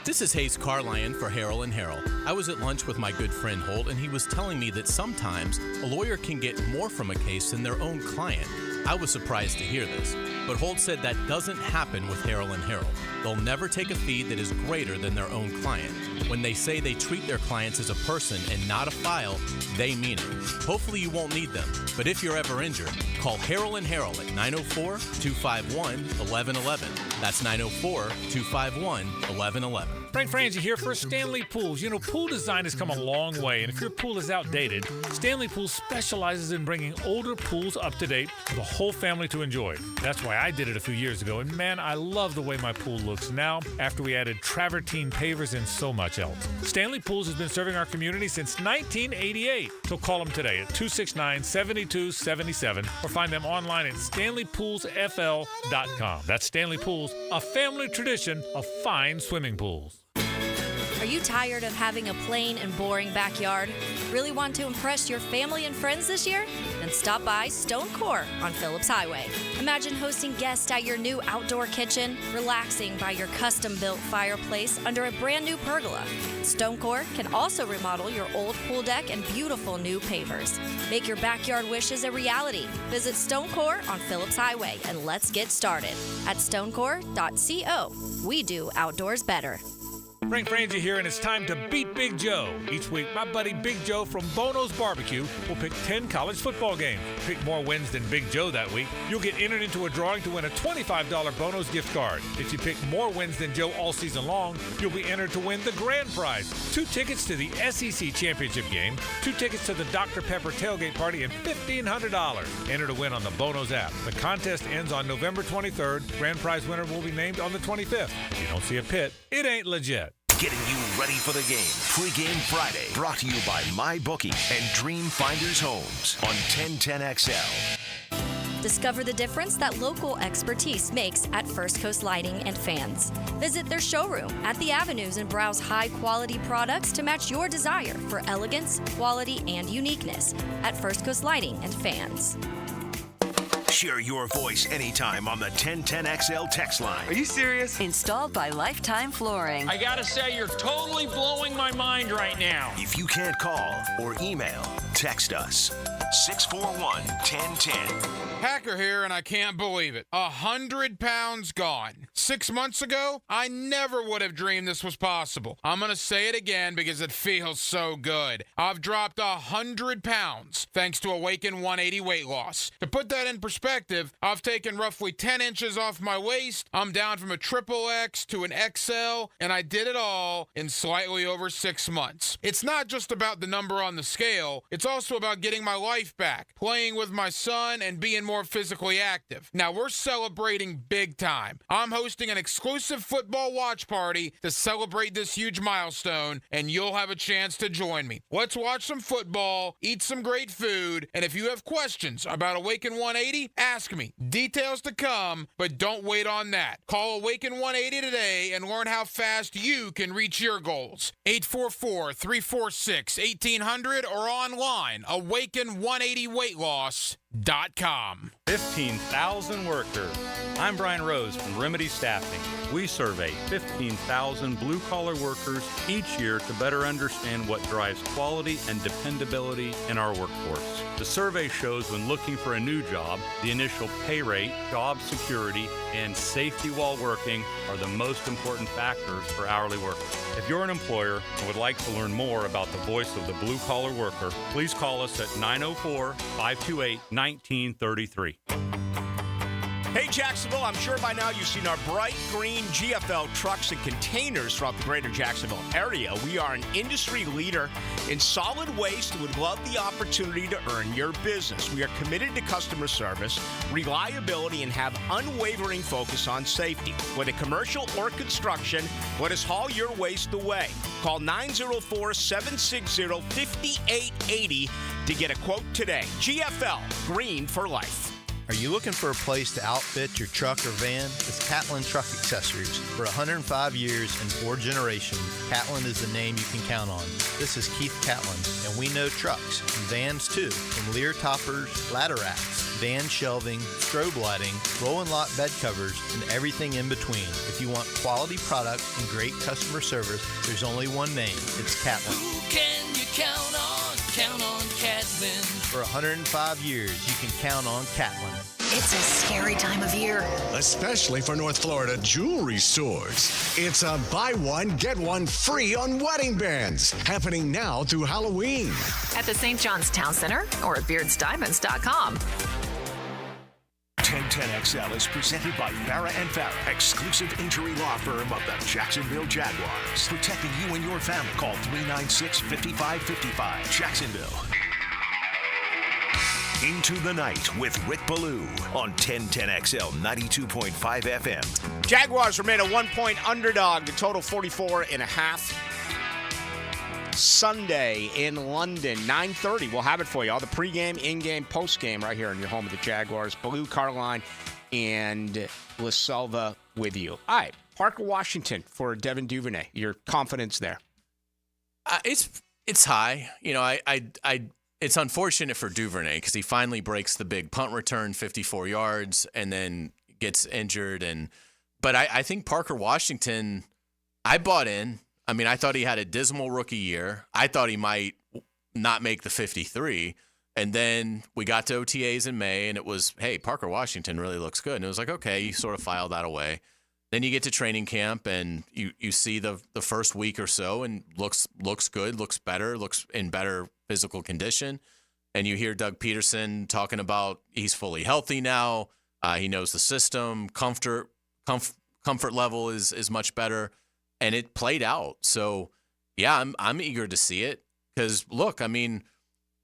This is Hayes Carlion for Harrell and Harrell. I was at lunch with my good friend Holt, and he was telling me that sometimes a lawyer can get more from a case than their own client. I was surprised to hear this, but Holt said that doesn't happen with Harrell and Harrell. They'll never take a fee that is greater than their own client. When they say they treat their clients as a person and not a file, they mean it. Hopefully you won't need them, but if you're ever injured, call Harrell and Harrell at 904-251-1111. That's 904-251-1111. Frank Frangie here for Stanley Pools. You know, pool design has come a long way, and if your pool is outdated, Stanley Pools specializes in bringing older pools up to date for the whole family to enjoy. That's why I did it a few years ago, and man, I love the way my pool looks now after we added travertine pavers and so much else. Stanley Pools has been serving our community since 1988, so call them today at 269-7277 or find them online at stanleypoolsfl.com. That's Stanley Pools, a family tradition of fine swimming pools. Are you tired of having a plain and boring backyard? Really want to impress your family and friends this year? Then stop by Stone Core on Phillips Highway. Imagine hosting guests at your new outdoor kitchen, relaxing by your custom-built fireplace under a brand new pergola. Stone Core can also remodel your old pool deck and beautiful new pavers. Make your backyard wishes a reality. Visit Stone Core on Phillips Highway and let's get started. At stonecore.co, we do outdoors better. Frank Frangie here, and it's time to beat Big Joe. Each week, my buddy Big Joe from Bono's Barbecue will pick 10 college football games. Pick more wins than Big Joe that week, you'll get entered into a drawing to win a $25 Bono's gift card. If you pick more wins than Joe all season long, you'll be entered to win the grand prize: 2 tickets to the SEC Championship game, 2 tickets to the Dr. Pepper tailgate party, and $1,500. Enter to win on the Bono's app. The contest ends on November 23rd. Grand prize winner will be named on the 25th. If you don't see a pit, it ain't legit. Getting you ready for the game. Pre-Game Friday, brought to you by MyBookie and Dream Finders Homes on 1010XL. Discover the difference that local expertise makes at First Coast Lighting and Fans. Visit their showroom at the Avenues and browse high-quality products to match your desire for elegance, quality, and uniqueness at First Coast Lighting and Fans. Share your voice anytime on the 1010XL text line. Are you serious? Installed by Lifetime Flooring. I gotta say, you're totally blowing my mind right now. If you can't call or email, text us. 641-1010. Hacker here, and I can't believe it. 100 pounds gone. 6 months ago, I never would have dreamed this was possible. I'm going to say it again because it feels so good. I've dropped 100 pounds thanks to Awaken 180 weight loss. To put that in perspective, I've taken roughly 10 inches off my waist. I'm down from a XXX to an XL, and I did it all in slightly over 6 months. It's not just about the number on the scale. It's also about getting my life life back, playing with my son and being more physically active. Now, we're celebrating big time. I'm hosting an exclusive football watch party to celebrate this huge milestone, and you'll have a chance to join me. Let's watch some football, eat some great food, and if you have questions about Awaken 180, ask me. Details to come, but don't wait on that. Call Awaken 180 today and learn how fast you can reach your goals. 844-346-1800 or online, awaken180weightloss.com. 15,000 workers. I'm Brian Rose from Remedy Staffing. We survey 15,000 blue-collar workers each year to better understand what drives quality and dependability in our workforce. The survey shows when looking for a new job, the initial pay rate, job security, and safety while working are the most important factors for hourly workers. If you're an employer and would like to learn more about the voice of the blue-collar worker, please call us at 904-528-1933. Hey, Jacksonville, I'm sure by now you've seen our bright green GFL trucks and containers throughout the greater Jacksonville area. We are an industry leader in solid waste and would love the opportunity to earn your business. We are committed to customer service, reliability, and have unwavering focus on safety. Whether commercial or construction, let us haul your waste away. Call 904-760-5880 to get a quote today. GFL, green for life. Are you looking for a place to outfit your truck or van? It's Catlin Truck Accessories. For 105 years and 4 generations, Catlin is the name you can count on. This is Keith Catlin, and we know trucks and vans too, from Lear toppers, ladder racks, van shelving, strobe lighting, roll and lock bed covers, and everything in between. If you want quality product and great customer service, there's only one name. It's Catlin. Who can you count on? Count on Catlin. For 105 years, you can count on Catlin. It's a scary time of year. Especially for North Florida jewelry stores. It's a buy one, get one free on wedding bands. Happening now through Halloween. At the St. John's Town Center or at BeardsDiamonds.com. 1010XL is presented by Farah & Farah, exclusive injury law firm of the Jacksonville Jaguars. Protecting you and your family. Call 396-5555. Jacksonville. Into the Night with Rick Ballou on 1010XL 92.5 FM. Jaguars remain a 1-point underdog. The total 44.5. Sunday in London, 9:30. We'll have it for you. All the pregame, in-game, postgame right here in your home of the Jaguars. Ballou, Carline, and LaSelva with you. All right, Parker Washington for Devin Duvernay. Your confidence there? It's high. You know, it's unfortunate for Duvernay because he finally breaks the big punt return, 54 yards, and then gets injured. But I think Parker Washington, I bought in. I mean, I thought he had a dismal rookie year. I thought he might not make the 53. And then we got to OTAs in May, and it was, hey, Parker Washington really looks good. And it was like, okay, you sort of filed that away. Then you get to training camp, and you see the first week or so, and looks good, looks better, looks in better physical condition. And you hear Doug Peterson talking about he's fully healthy now. He knows the system. Comfort level is much better. And it played out. So, yeah, I'm eager to see it because, look, I mean,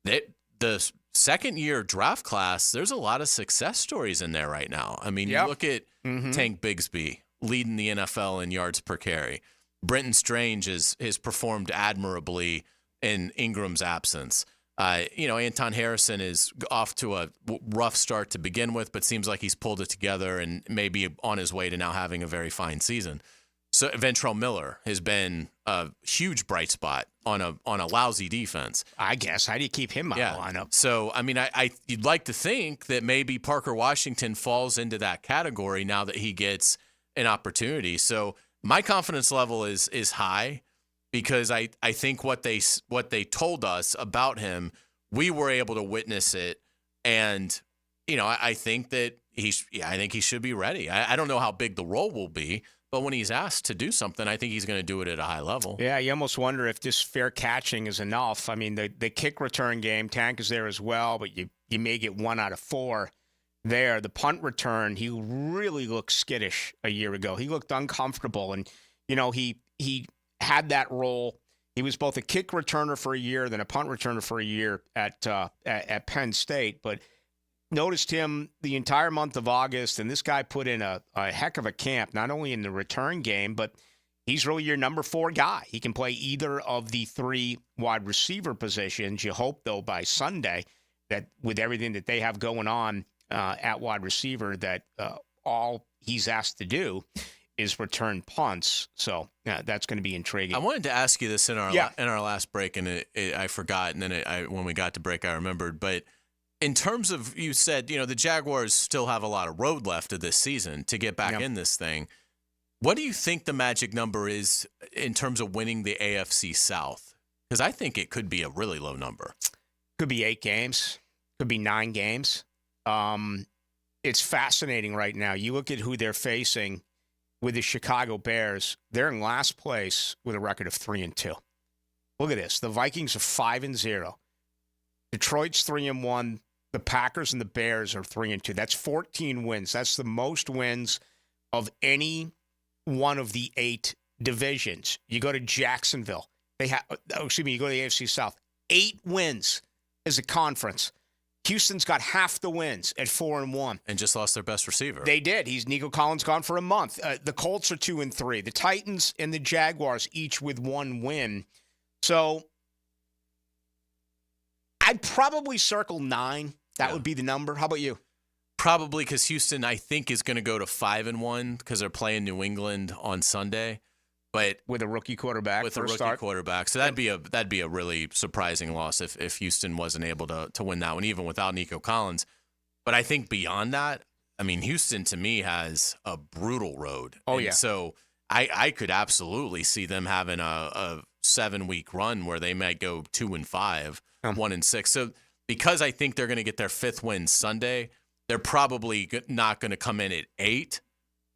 the second-year draft class, there's a lot of success stories in there right now. I mean, you look at Tank Bigsby leading the NFL in yards per carry. Brenton Strange has performed admirably in Ingram's absence. Anton Harrison is off to a rough start to begin with, but seems like he's pulled it together and maybe on his way to now having a very fine season. So Ventrell Miller has been a huge bright spot on a lousy defense. I guess. How do you keep him out of the lineup? So, I mean, you'd like to think that maybe Parker Washington falls into that category now that he gets an opportunity. So my confidence level is high because I think what they told us about him, we were able to witness it. And, I think that he should be ready. I don't know how big the role will be. But when he's asked to do something, I think he's going to do it at a high level. Yeah, you almost wonder if this fair catching is enough. I mean, the kick return game, Tank is there as well, but you may get 1 out of 4 there. The punt return, he really looked skittish a year ago. He looked uncomfortable, and, he had that role. He was both a kick returner for a year, then a punt returner for a year at Penn State. But noticed him the entire month of August, and this guy put in a heck of a camp, not only in the return game, but he's really your number 4 guy. He can play either of the 3 wide receiver positions. You hope, though, by Sunday that with everything that they have going on at wide receiver, that all he's asked to do is return punts. So that's going to be intriguing. I wanted to ask you this in our last break, and I forgot, and then when we got to break, I remembered. But in terms of, you said, the Jaguars still have a lot of road left of this season to get back in this thing. What do you think the magic number is in terms of winning the AFC South? Because I think it could be a really low number. Could be 8 games. Could be 9 games. It's fascinating right now. You look at who they're facing with the Chicago Bears. They're in last place with a record of 3-2. Look at this. The Vikings are 5-0. Detroit's 3-1. The Packers and the Bears are 3-2. That's 14 wins. That's the most wins of any one of the 8 divisions. You go to Jacksonville. You go to the AFC South. 8 wins as a conference. Houston's got half the wins at 4-1. And just lost their best receiver. They did. Nico Collins gone for a month. The Colts are 2-3. The Titans and the Jaguars each with 1 win. So I'd probably circle 9. That would be the number. How about you? Probably, because Houston, I think, is going to go to 5-1 because they're playing New England on Sunday. But with a rookie quarterback, quarterback, so that'd be a really surprising loss if Houston wasn't able to win that one, even without Nico Collins. But I think beyond that, I mean, Houston to me has a brutal road. So I could absolutely see them having a 7-week run where they might go 2-5, 1-6. So because I think they're going to get their 5th win Sunday, they're probably not going to come in at 8.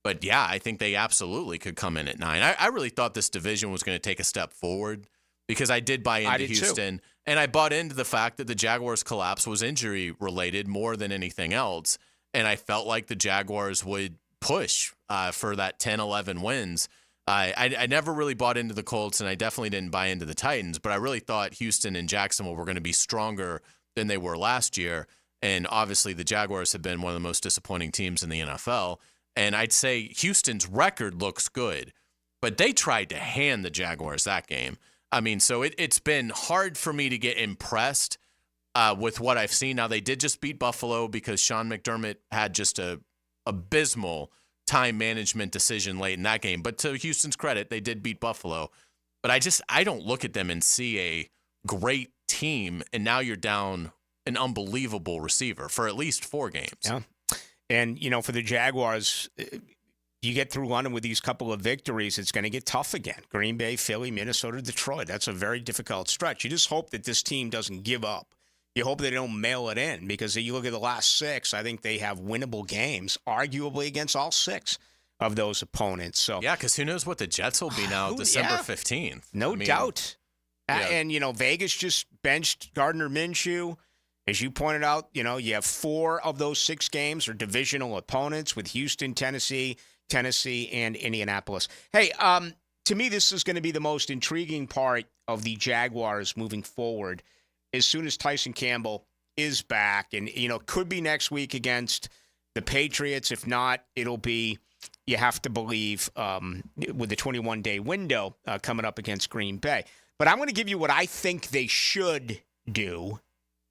But, yeah, I think they absolutely could come in at 9. I really thought this division was going to take a step forward because I did buy into Houston. Too. And I bought into the fact that the Jaguars' collapse was injury-related more than anything else. And I felt like the Jaguars would push for that 10-11 wins. I never really bought into the Colts, and I definitely didn't buy into the Titans. But I really thought Houston and Jacksonville were going to be stronger than they were last year. And obviously the Jaguars have been one of the most disappointing teams in the NFL. And I'd say Houston's record looks good, but they tried to hand the Jaguars that game. I mean, so it's been hard for me to get impressed with what I've seen. Now, they did just beat Buffalo because Sean McDermott had just a abysmal time management decision late in that game. But to Houston's credit, they did beat Buffalo. But I don't look at them and see a great team, and now you're down an unbelievable receiver for at least 4 games. Yeah. And, for the Jaguars, you get through London with these couple of victories, it's going to get tough again. Green Bay, Philly, Minnesota, Detroit. That's a very difficult stretch. You just hope that this team doesn't give up. You hope they don't mail it in because you look at the last 6, I think they have winnable games, arguably against all 6 of those opponents. So yeah, because who knows what the Jets will be now December 15th. No doubt. Yeah. And, Vegas just benched Gardner Minshew. As you pointed out, you have 4 of those 6 games are divisional opponents with Houston, Tennessee, and Indianapolis. Hey, to me, this is going to be the most intriguing part of the Jaguars moving forward as soon as Tyson Campbell is back. And, could be next week against the Patriots. If not, it'll be, you have to believe, with the 21-day window coming up against Green Bay. But I'm going to give you what I think they should do.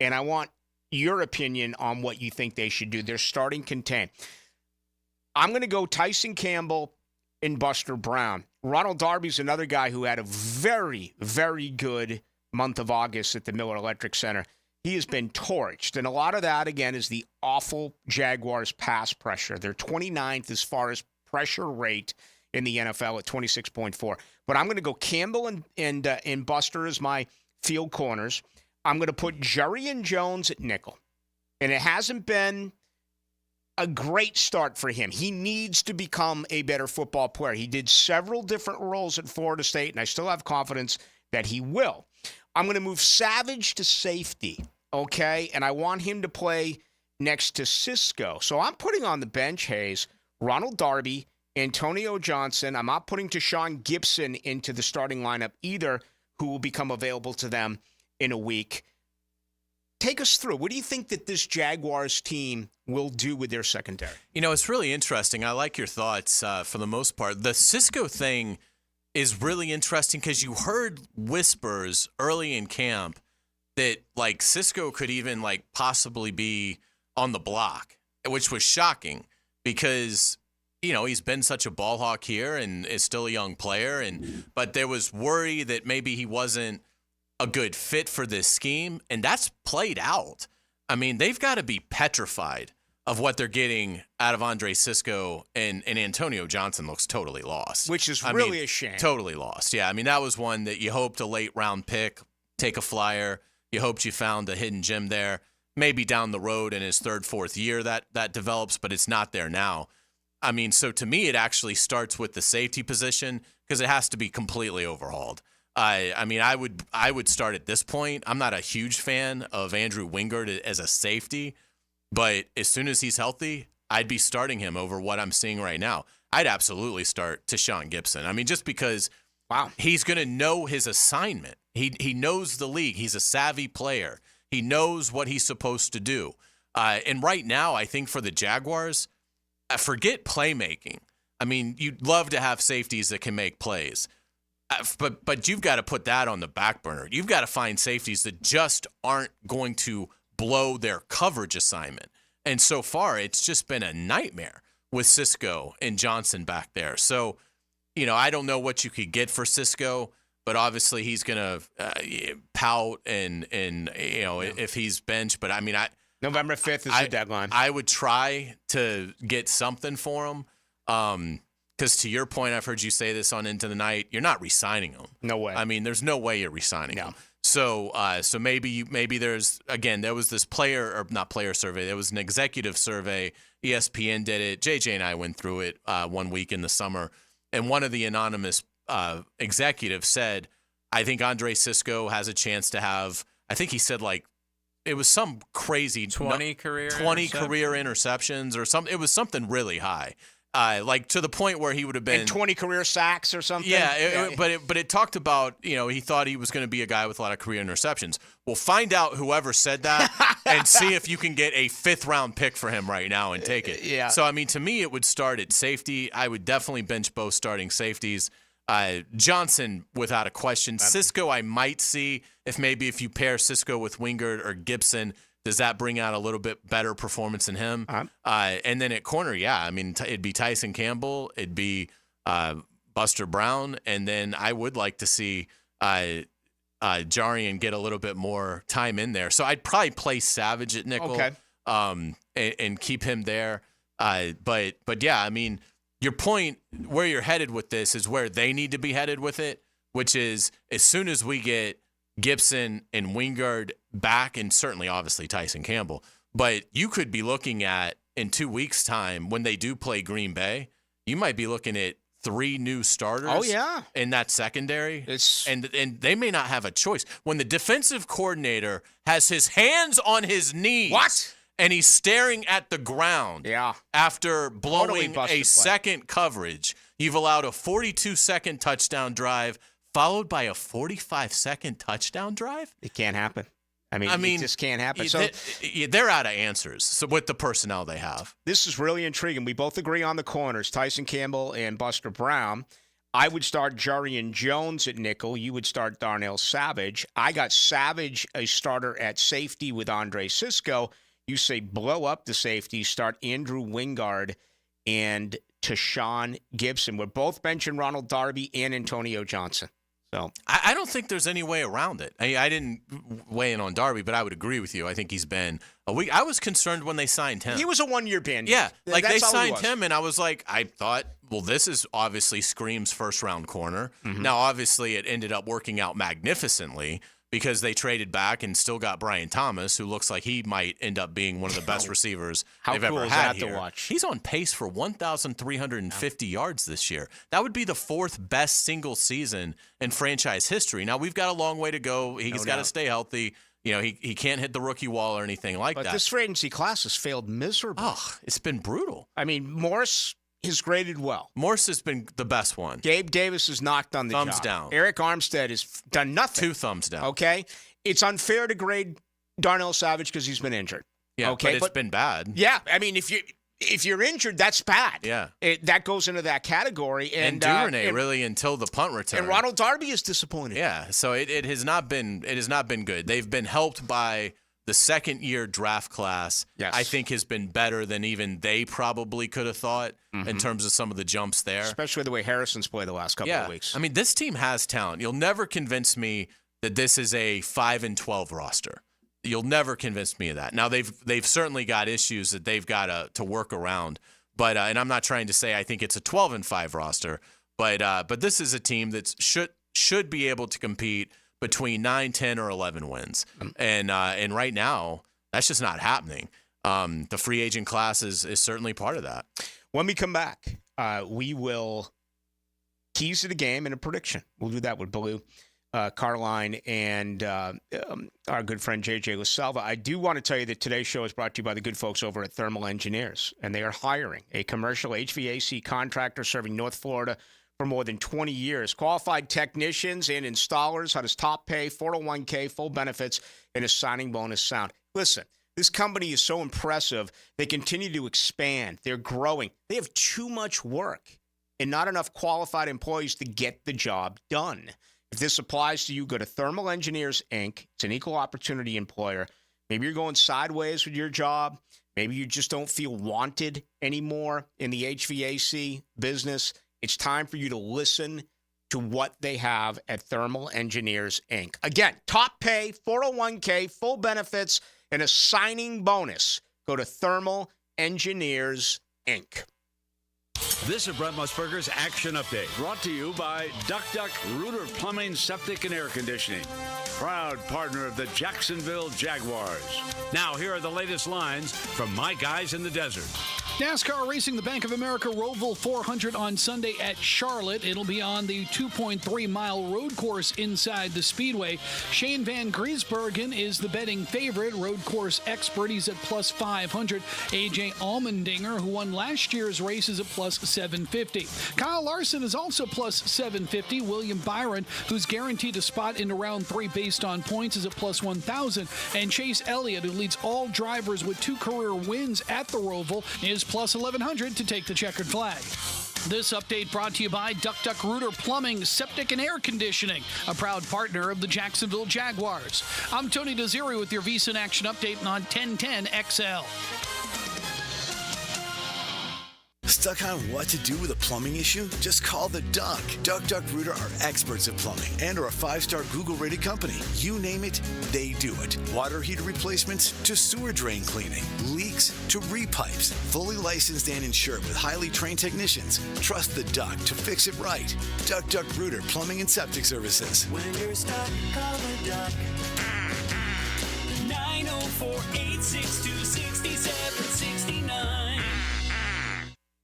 And I want your opinion on what you think they should do. They're starting contain. I'm going to go Tyson Campbell and Buster Brown. Ronald Darby's another guy who had a very, very good month of August at the Miller Electric Center. He has been torched. And a lot of that, again, is the awful Jaguars pass pressure. They're 29th as far as pressure rate in the NFL at 26.4. But I'm going to go Campbell and Buster as my field corners. I'm going to put Jerry Jones at nickel. And it hasn't been a great start for him. He needs to become a better football player. He did several different roles at Florida State, and I still have confidence that he will. I'm going to move Savage to safety, okay? And I want him to play next to Cisco. So I'm putting on the bench, Hayes, Ronald Darby, Antonio Johnson. I'm not putting Tashawn Gibson into the starting lineup either, who will become available to them in a week. Take us through. What do you think that this Jaguars team will do with their secondary? It's really interesting. I like your thoughts for the most part. The Cisco thing is really interesting because you heard whispers early in camp that like Cisco could even like possibly be on the block, which was shocking because he's been such a ball hawk here and is still a young player, but there was worry that maybe he wasn't a good fit for this scheme, and that's played out. I mean, they've got to be petrified of what they're getting out of Andre Cisco, and Antonio Johnson looks totally lost. Which is really a shame. Totally lost. Yeah, I mean, that was one that you hoped a late-round pick, take a flyer. You hoped you found a hidden gem there. Maybe down the road in his third, fourth year that develops, but it's not there now. I mean, so to me, it actually starts with the safety position because it has to be completely overhauled. I mean, I would start at this point. I'm not a huge fan of Andrew Wingard as a safety, but as soon as he's healthy, I'd be starting him over what I'm seeing right now. I'd absolutely start Tashawn Gibson. I mean, just because he's going to know his assignment. He knows the league. He's a savvy player. He knows what he's supposed to do. And right now, I think for the Jaguars, forget playmaking. I mean, you'd love to have safeties that can make plays. But you've got to put that on the back burner. You've got to find safeties that just aren't going to blow their coverage assignment. And so far, it's just been a nightmare with Cisco and Johnson back there. So, I don't know what you could get for Cisco, but obviously he's going to pout and if he's benched. But I mean, November 5th is the deadline. I would try to get something for him. Because to your point, I've heard you say this on Into the Night, you're not re-signing him. No way. I mean, there's no way you're re-signing him. So maybe there's, again, there was this player survey. There was an executive survey. ESPN did it. JJ and I went through it 1 week in the summer. And one of the anonymous executives said, I think Andre Cisco has a chance to have, I think he said like, it was some crazy 20 career interceptions or something. It was something really high. Like to the point where he would have been and 20 career sacks or something. But it talked about, he thought he was going to be a guy with a lot of career interceptions. Well, find out whoever said that and see if you can get a 5th round pick for him right now and take it. Yeah. So I mean, to me, it would start at safety. I would definitely bench both starting safeties. Johnson, without a question. Cisco, I might see if you pair Cisco with Wingard or Gibson. Does that bring out a little bit better performance in him? And then at corner, I mean, it'd be Tyson Campbell, it'd be Buster Brown, and then I would like to see Jarian get a little bit more time in there. So I'd probably play Savage at nickel, and keep him there. But yeah, I mean, your point, where you're headed with this is where they need to be headed with it, which is as soon as we get Gibson and Wingard back, and certainly obviously Tyson Campbell, but you could be looking at in 2 weeks' time when they do play Green Bay, you might be looking at 3 new starters in that secondary. And they may not have a choice. When the defensive coordinator has his hands on his knees and he's staring at the ground after blowing a second coverage, you've allowed a 42-second touchdown drive followed by a 45-second touchdown drive? It can't happen. I mean, it just can't happen. So they're out of answers with the personnel they have. This is really intriguing. We both agree on the corners, Tyson Campbell and Buster Brown. I would start Jarian Jones at nickel. You would start Darnell Savage. I got Savage a starter at safety with Andre Cisco. You say blow up the safety, start Andrew Wingard and Tashawn Gibson. We're both benching Ronald Darby and Antonio Johnson. So I don't think there's any way around it. I didn't weigh in on Darby, but I would agree with you. I think he's been a week. I was concerned when they signed him. He was a one-year band. Yeah, like they signed him, and I was like, I thought, well, this is obviously screams first-round corner. Mm-hmm. Now, obviously, it ended up working out magnificently because they traded back and still got Brian Thomas, who looks like he might end up being one of the best receivers they've ever had here. To watch? He's on pace for 1,350 yards this year. That would be the 4th best single season in franchise history. Now, we've got a long way to go. He's got to stay healthy. He can't hit the rookie wall or anything like that. But this free agency class has failed miserably. Oh, it's been brutal. I mean, Morris has graded well. Morse has been the best one. Gabe Davis has knocked on the job. Thumbs down. Eric Armstead has done nothing. 2 thumbs down. Okay? It's unfair to grade Darnell Savage because he's been injured. Yeah, okay, but it's been bad. Yeah, I mean, if you're injured, that's bad. Yeah. That goes into that category. And Duvernay really until the punt return. And Ronald Darby is disappointed. Yeah, so it has not been good. They've been helped by the second-year draft class. Yes. I think has been better than even they probably could have thought in terms of some of the jumps there. Especially the way Harrison's played the last couple of weeks. I mean, this team has talent. You'll never convince me that this is a 5-12 roster. You'll never convince me of that. Now they've certainly got issues that they've got to work around, but and I'm not trying to say I think it's a 12-5 roster, but this is a team that should be able to compete between 9, 10, or 11 wins, and right now that's just not happening. The free agent class is certainly part of that. When we come back, we will keys to the game and a prediction. We'll do that with Ballou. Carline and our good friend JJ LaSalva. I do want to tell you that today's show is brought to you by the good folks over at Thermal Engineers, and they are hiring a commercial HVAC contractor serving North Florida for more than 20 years. Qualified technicians and installers. How does top pay, 401k, full benefits, and a signing bonus sound? Listen, this company is so impressive. They continue to expand. They're growing. They have too much work and not enough qualified employees to get the job done. If this applies to you, go to Thermal Engineers, Inc. It's an equal opportunity employer. Maybe you're going sideways with your job. Maybe you just don't feel wanted anymore in the HVAC business. It's time for you to listen to what they have at Thermal Engineers, Inc. Again, top pay, 401k, full benefits, and a signing bonus. Go to Thermal Engineers, Inc. This is Brent Musburger's Action Update, brought to you by Duck Rooter Plumbing, Septic, and Air Conditioning, proud partner of the Jacksonville Jaguars. Now, here are the latest lines from my guys in the desert. NASCAR racing the Bank of America Roval 400 on Sunday at Charlotte. It'll be on the 2.3-mile road course inside the Speedway. Shane Van Griesbergen is the betting favorite, road course expert. He's at plus 500. A.J. Allmendinger, who won last year's race, is at plus 750. Kyle Larson is also plus 750. William Byron, who's guaranteed a spot into round 3 based on points, is at plus 1,000. And Chase Elliott, who leads all drivers with 2 career wins at the Roval, is plus 1,100 to take the checkered flag. This update brought to you by Duck Rooter Plumbing, Septic, and Air Conditioning, a proud partner of the Jacksonville Jaguars. I'm Tony Desiri with your VSiN Action Update on 1010 XL. Stuck on what to do with a plumbing issue? Just call the Duck. Duck Rooter are experts at plumbing and are a 5-star Google-rated company. You name it, they do it. Water heater replacements to sewer drain cleaning, leaks to repipes. Fully licensed and insured with highly trained technicians. Trust the Duck to fix it right. Duck Rooter Plumbing and Septic Services. When you're stuck, call the Duck. 904-862-6769.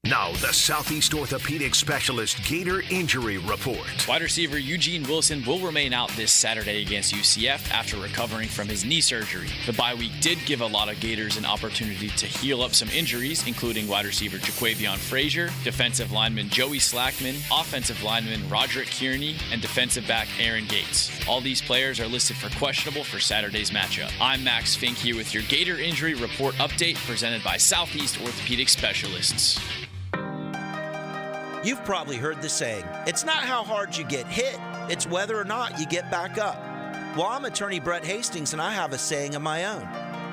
Now, the Southeast Orthopedic Specialist Gator Injury Report. Wide receiver Eugene Wilson will remain out this Saturday against UCF after recovering from his knee surgery. The bye week did give a lot of Gators an opportunity to heal up some injuries, including wide receiver Jaquavion Frazier, defensive lineman Joey Slackman, offensive lineman Roderick Kearney, and defensive back Aaron Gates. All these players are listed for questionable for Saturday's matchup. I'm Max Fink here with your Gator Injury Report update presented by Southeast Orthopedic Specialists. You've probably heard the saying, it's not how hard you get hit, it's whether or not you get back up. Well, I'm attorney Brett Hastings, and I have a saying of my own.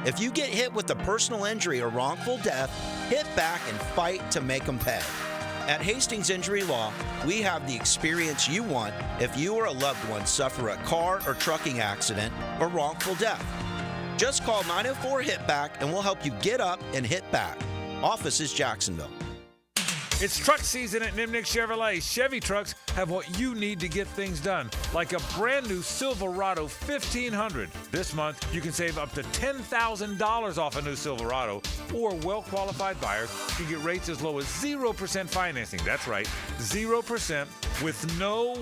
If you get hit with a personal injury or wrongful death, hit back and fight to make them pay. At Hastings Injury Law, we have the experience you want if you or a loved one suffer a car or trucking accident or wrongful death. Just call 904-HIT-BACK and we'll help you get up and hit back. Office is Jacksonville. It's truck season at Nimnik Chevrolet. Chevy trucks have what you need to get things done, like a brand new Silverado 1500. This month, you can save up to $10,000 off a new Silverado, or well-qualified buyers can get rates as low as 0% financing. That's right, 0% with no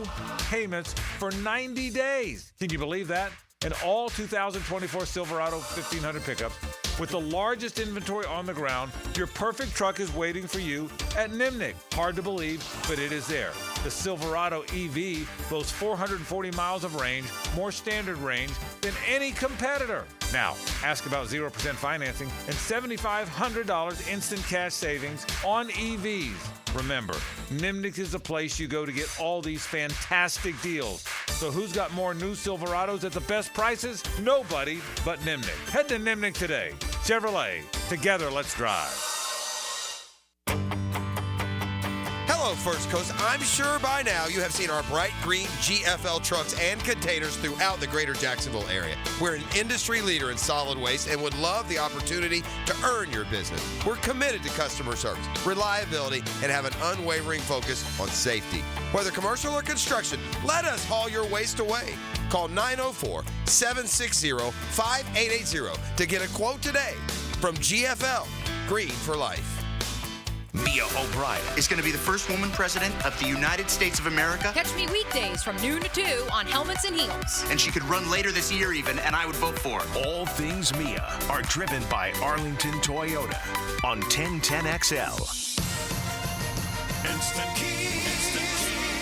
payments for 90 days. Can you believe that? And all 2024 Silverado 1500 pickups With the largest inventory on the ground, your perfect truck is waiting for you at Nimnik. Hard to believe, but it is there. The Silverado EV boasts 440 miles of range, more standard range than any competitor. Now, ask about 0% financing and $7,500 instant cash savings on EVs. Remember, Nimnik is the place you go to get all these fantastic deals. So who's got more new Silverados at the best prices? Nobody but Nimnik. Head to Nimnik today. Chevrolet. Together, let's drive. Hello, First Coast. I'm sure by now you have seen our bright green GFL trucks and containers throughout the greater Jacksonville area. We're an industry leader in solid waste and would love the opportunity to earn your business. We're committed to customer service, reliability, and have an unwavering focus on safety. Whether commercial or construction, let us haul your waste away. Call 904-760-5880 to get a quote today from GFL, Green for Life. Mia O'Brien is going to be the first woman president of the United States of America. Catch me weekdays from noon to 2 on Helmets and Heels. And she could run later this year even, and I would vote for her. All things Mia are driven by Arlington Toyota on 1010XL. Instant Keys.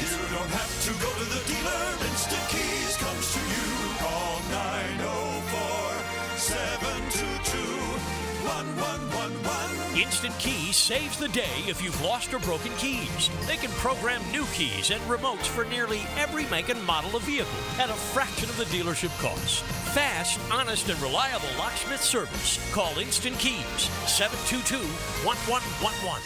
You don't have to go to the dealer. Instant Keys comes to you. Call 904-722-1111. Instant Keys saves the day if you've lost or broken keys. They can program new keys and remotes for nearly every make and model of vehicle at a fraction of the dealership cost. Fast, honest, and reliable locksmith service. Call Instant Keys, 722-1111.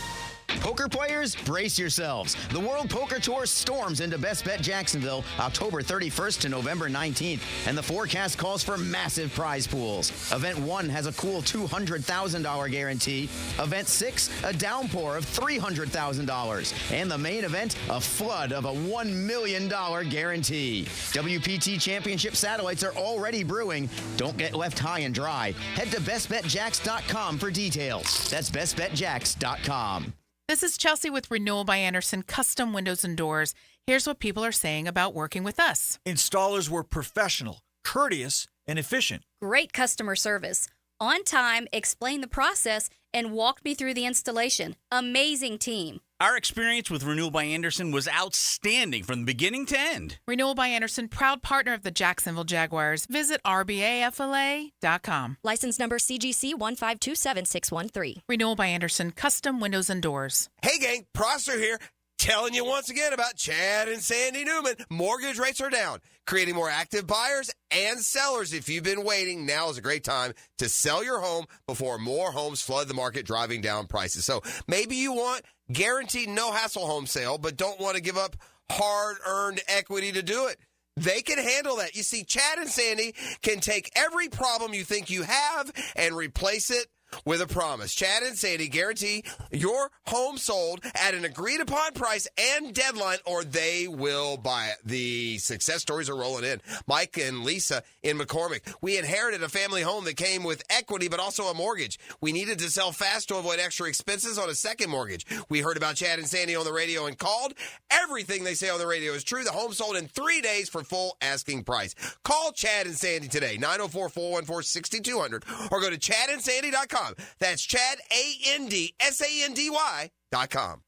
Poker players, brace yourselves. The World Poker Tour storms into Best Bet Jacksonville October 31st to November 19th, and the forecast calls for massive prize pools. Event 1 has a cool $200,000 guarantee. Event 6, a downpour of $300,000. And the main event, a flood of a $1 million guarantee. WPT Championship satellites are already brewing. Don't get left high and dry. Head to bestbetjacks.com for details. That's bestbetjacks.com. This is Chelsea with Renewal by Andersen Custom Windows and Doors. Here's what people are saying about working with us. Installers were professional, courteous, and efficient. Great customer service. On time, explained the process, and walked me through the installation. Amazing team. Our experience with Renewal by Andersen was outstanding from the beginning to end. Renewal by Andersen, proud partner of the Jacksonville Jaguars. Visit rbafla.com. License number CGC 1527613. Renewal by Andersen, Custom Windows and Doors. Hey, gang, Prosser here. Telling you once again about Chad and Sandy Newman. Mortgage rates are down, creating more active buyers and sellers. If you've been waiting, now is a great time to sell your home before more homes flood the market, driving down prices. So maybe you want guaranteed no-hassle home sale, but don't want to give up hard-earned equity to do it. They can handle that. You see, Chad and Sandy can take every problem you think you have and replace it with a promise. Chad and Sandy guarantee your home sold at an agreed-upon price and deadline, or they will buy it. The success stories are rolling in. Mike and Lisa in McCormick. We inherited a family home that came with equity but also a mortgage. We needed to sell fast to avoid extra expenses on a second mortgage. We heard about Chad and Sandy on the radio and called. Everything they say on the radio is true. The home sold in 3 days for full asking price. Call Chad and Sandy today, 904-414-6200, or go to chadandsandy.com. That's ChadAndSandy.com.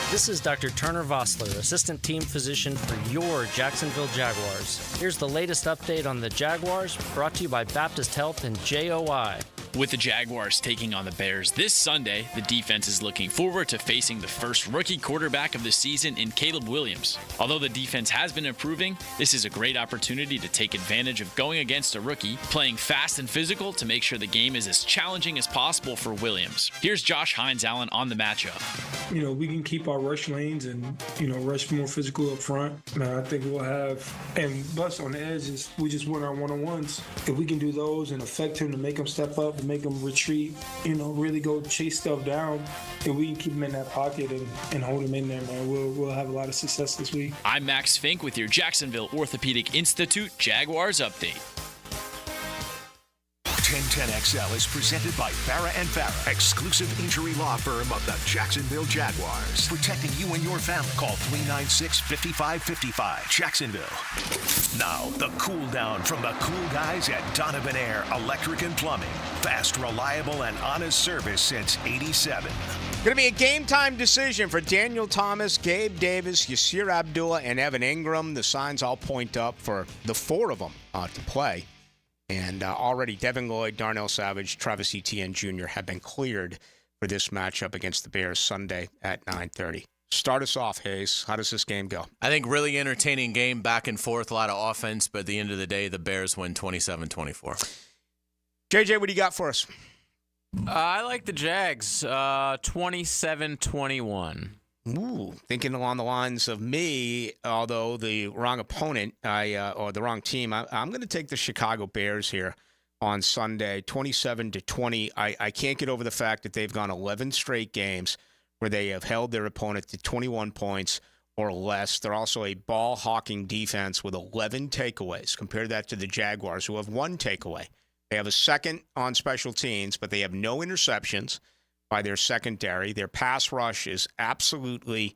This is Dr. Turner Vossler, Assistant Team Physician for your Jacksonville Jaguars. Here's the latest update on the Jaguars, brought to you by Baptist Health and JOI. With the Jaguars taking on the Bears this Sunday, the defense is looking forward to facing the first rookie quarterback of the season in Caleb Williams. Although the defense has been improving, this is a great opportunity to take advantage of going against a rookie, playing fast and physical to make sure the game is as challenging as possible for Williams. Here's Josh Hines-Allen on the matchup. We can keep our rush lanes and, rush more physical up front. I think we'll have, and plus on the edges, we just win our one-on-ones. If we can do those and affect him to make him step up, to make him retreat, really go chase stuff down, and we can keep him in that pocket and hold him in there, man, we'll have a lot of success this week. I'm Max Fink with your Jacksonville Orthopedic Institute Jaguars update. 1010XL is presented by Farah & Farah, exclusive injury law firm of the Jacksonville Jaguars. Protecting you and your family. Call 396-5555, Jacksonville. Now, the cool down from the cool guys at Donovan Air Electric and Plumbing. Fast, reliable, and honest service since '87. Going to be a game-time decision for Daniel Thomas, Gabe Davis, Yasir Abdullah, and Evan Ingram. The signs all point up for the four of them to play. And already Devin Lloyd, Darnell Savage, Travis Etienne Jr. have been cleared for this matchup against the Bears Sunday at 9:30. Start us off, Hayes. How does this game go? I think really entertaining game, back and forth, a lot of offense, but at the end of the day, the Bears win 27-24. JJ, what do you got for us? I like the Jags, 27-21. Ooh, thinking along the lines of me, although the wrong opponent, or the wrong team, I'm going to take the Chicago Bears here on Sunday, 27-20. I can't get over the fact that they've gone 11 straight games where they have held their opponent to 21 points or less. They're also a ball-hawking defense with 11 takeaways. Compare that to the Jaguars, who have 1 takeaway. They have a second on special teams, but they have no interceptions by their secondary. Their pass rush is absolutely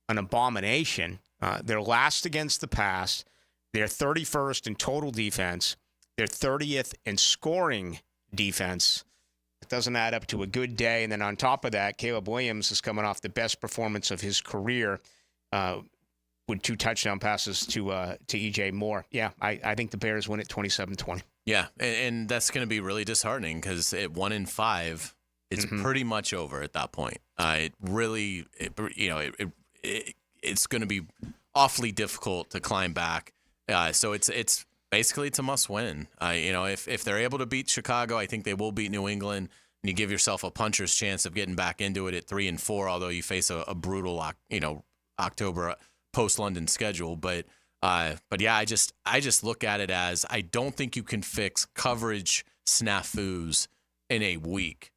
an abomination. They're last against the pass. They're 31st in total defense. They're 30th in scoring defense. It doesn't add up to a good day. And then on top of that, Caleb Williams is coming off the best performance of his career with 2 touchdown passes to E.J. Moore. Yeah, I think the Bears win it 27-20. Yeah, and that's going to be really disheartening because at 1-5, it's pretty much over at that point. It's going to be awfully difficult to climb back. So it's basically it's a must win. If they're able to beat Chicago, I think they will beat New England, and you give yourself a puncher's chance of getting back into it at 3-4. Although you face a brutal October post-London schedule, but yeah, I just look at it as I don't think you can fix coverage snafus in a week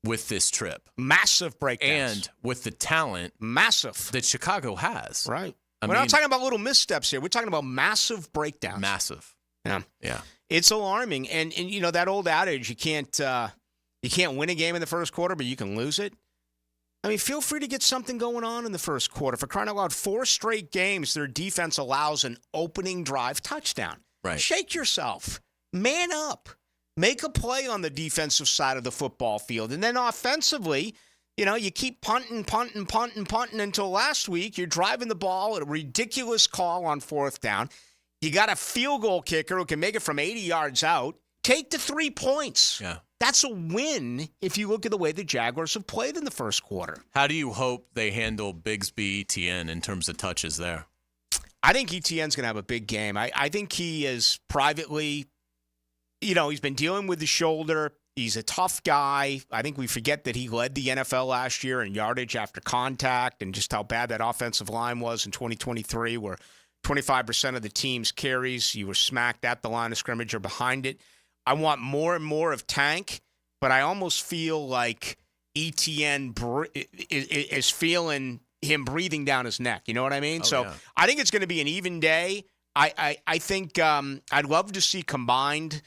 with this trip. Massive breakdowns. And with the talent that Chicago has. Right. We're not talking about little missteps here. We're talking about massive breakdowns. Massive. Yeah. Yeah. It's alarming. And that old adage, you can't win a game in the first quarter, but you can lose it. I mean, feel free to get something going on in the first quarter. For crying out loud, 4 straight games, their defense allows an opening drive touchdown. Right. Shake yourself. Man up. Make a play on the defensive side of the football field. And then offensively, you keep punting until last week. You're driving the ball at a ridiculous call on 4th down. You got a field goal kicker who can make it from 80 yards out. Take the 3 points. Yeah. That's a win if you look at the way the Jaguars have played in the first quarter. How do you hope they handle Bigsby Etienne in terms of touches there? I think Etienne's going to have a big game. I think he is privately, he's been dealing with the shoulder. He's a tough guy. I think we forget that he led the NFL last year in yardage after contact and just how bad that offensive line was in 2023, where 25% of the team's carries, you were smacked at the line of scrimmage or behind it. I want more and more of Tank, but I almost feel like Etienne is feeling him breathing down his neck. You know what I mean? Yeah. I think it's going to be an even day. I think I'd love to see combined.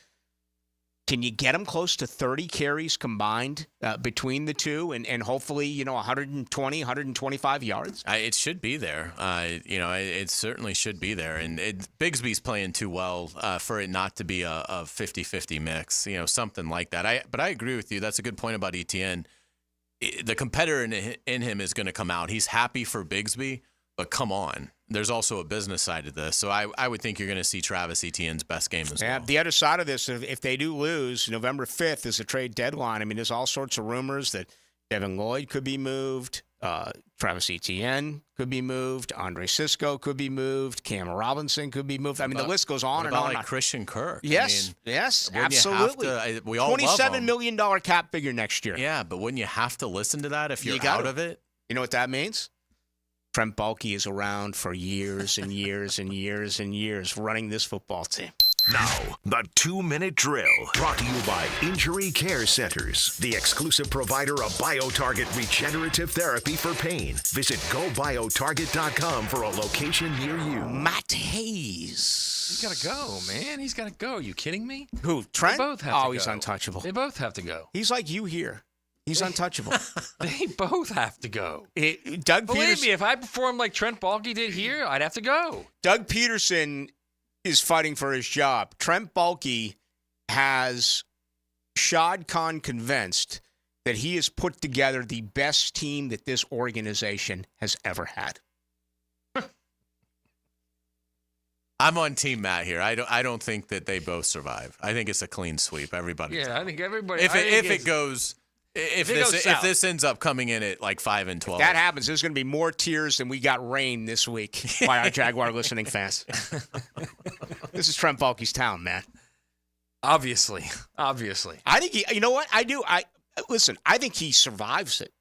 Can you get them close to 30 carries combined between the two and hopefully, 120, 125 yards? It should be there. It certainly should be there. And Bigsby's playing too well for it not to be a 50-50 mix, something like that. But I agree with you. That's a good point about Etienne. The competitor in him is going to come out. He's happy for Bigsby, but come on. There's also a business side to this. So I would think you're going to see Travis Etienne's best game as well. The other side of this, if they do lose, November 5th is a trade deadline. I mean, there's all sorts of rumors that Devin Lloyd could be moved, Travis Etienne could be moved, Andre Sisco could be moved, Cam Robinson could be moved. I mean, the list goes on and on. Like Christian Kirk. Yes, absolutely. We all $27 million cap figure next year. Yeah, but wouldn't you have to listen to that if you're out of it? You know what that means? Trent Baalke is around for years and years and years and years running this football team. Now, the 2-minute drill, brought to you by Injury Care Centers, the exclusive provider of BioTarget regenerative therapy for pain. Visit GoBioTarget.com for a location near you. Matt Hayes. He's got to go, man. He's got to go. Are you kidding me? Who, Trent? They both have to go. He's untouchable. They both have to go. He's like you here. He's untouchable. They both have to go. Doug Believe Peterson. me, if I performed like Trent Baalke did here, I'd have to go. Doug Peterson is fighting for his job. Trent Baalke has Shad Khan convinced that he has put together the best team that this organization has ever had. I'm on Team Matt here. I don't think that they both survive. I think it's a clean sweep. Everybody. Yeah, I think everybody. If this ends up coming in at like 5-12, that happens. There's going to be more tears than we got rain this week by our Jaguar listening fans. This is Trent Baalke's town, man. Obviously. I think you know what? I do. Listen, I think he survives it.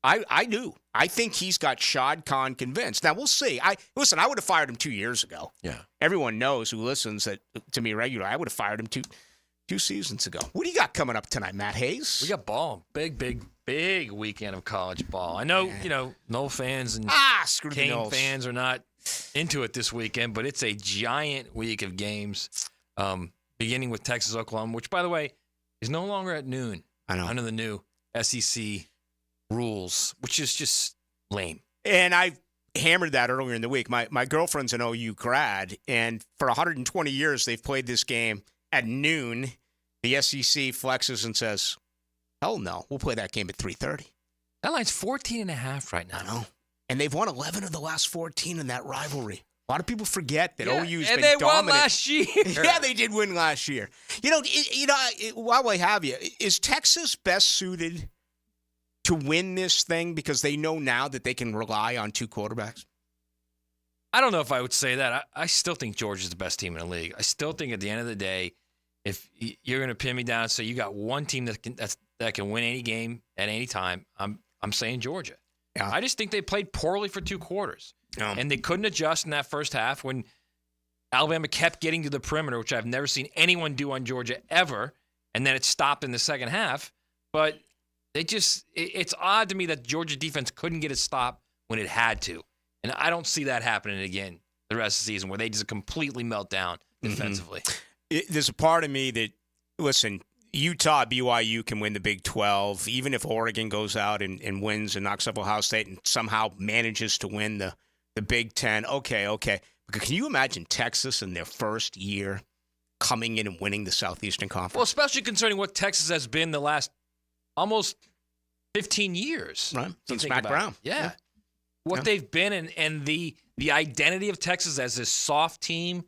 I do. I think he's got Shad Khan convinced. Now, we'll see. I would have fired him 2 years ago. Yeah. Everyone knows who listens to me regularly. I would have fired him two seasons ago. What do you got coming up tonight, Matt Hayes? We got ball. Big weekend of college ball. I know, Noel fans and Kane fans are not into it this weekend, but it's a giant week of games, beginning with Texas, Oklahoma, which, by the way, is no longer at noon. I know. Under the new SEC rules, which is just lame. And I hammered that earlier in the week. My girlfriend's an OU grad, and for 120 years they've played this game at noon. The SEC flexes and says, hell no, we'll play that game at 3:30. That line's 14.5 right now. I know. And they've won 11 of the last 14 in that rivalry. A lot of people forget that OU's been dominant. And they won last year. Yeah, they did win last year. While I have you, is Texas best suited to win this thing because they know now that they can rely on two quarterbacks? I don't know if I would say that. I still think Georgia's the best team in the league. I still think at the end of the day, if you're going to pin me down and say you got one team that can win any game at any time, I'm saying Georgia. Yeah. I just think they played poorly for 2 quarters. And they couldn't adjust in that first half when Alabama kept getting to the perimeter, which I've never seen anyone do on Georgia ever, and then it stopped in the second half. But it's odd to me that Georgia defense couldn't get a stop when it had to. And I don't see that happening again the rest of the season where they just completely melt down defensively. There's a part of me that, listen, Utah, BYU can win the Big 12. Even if Oregon goes out and wins and knocks up Ohio State and somehow manages to win the Big 10, okay. But can you imagine Texas in their first year coming in and winning the Southeastern Conference? Well, especially concerning what Texas has been the last almost 15 years. Right, since Matt Brown. Yeah. What they've been and the identity of Texas as this soft team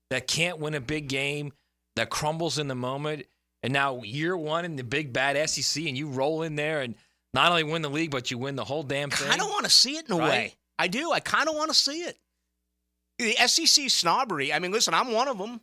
that can't win a big game, that crumbles in the moment, and now year one in the big bad SEC, and you roll in there and not only win the league, but you win the whole damn thing. I kind of want to see it in a way. I do. I kind of want to see it. The SEC snobbery. I mean, listen, I'm one of them.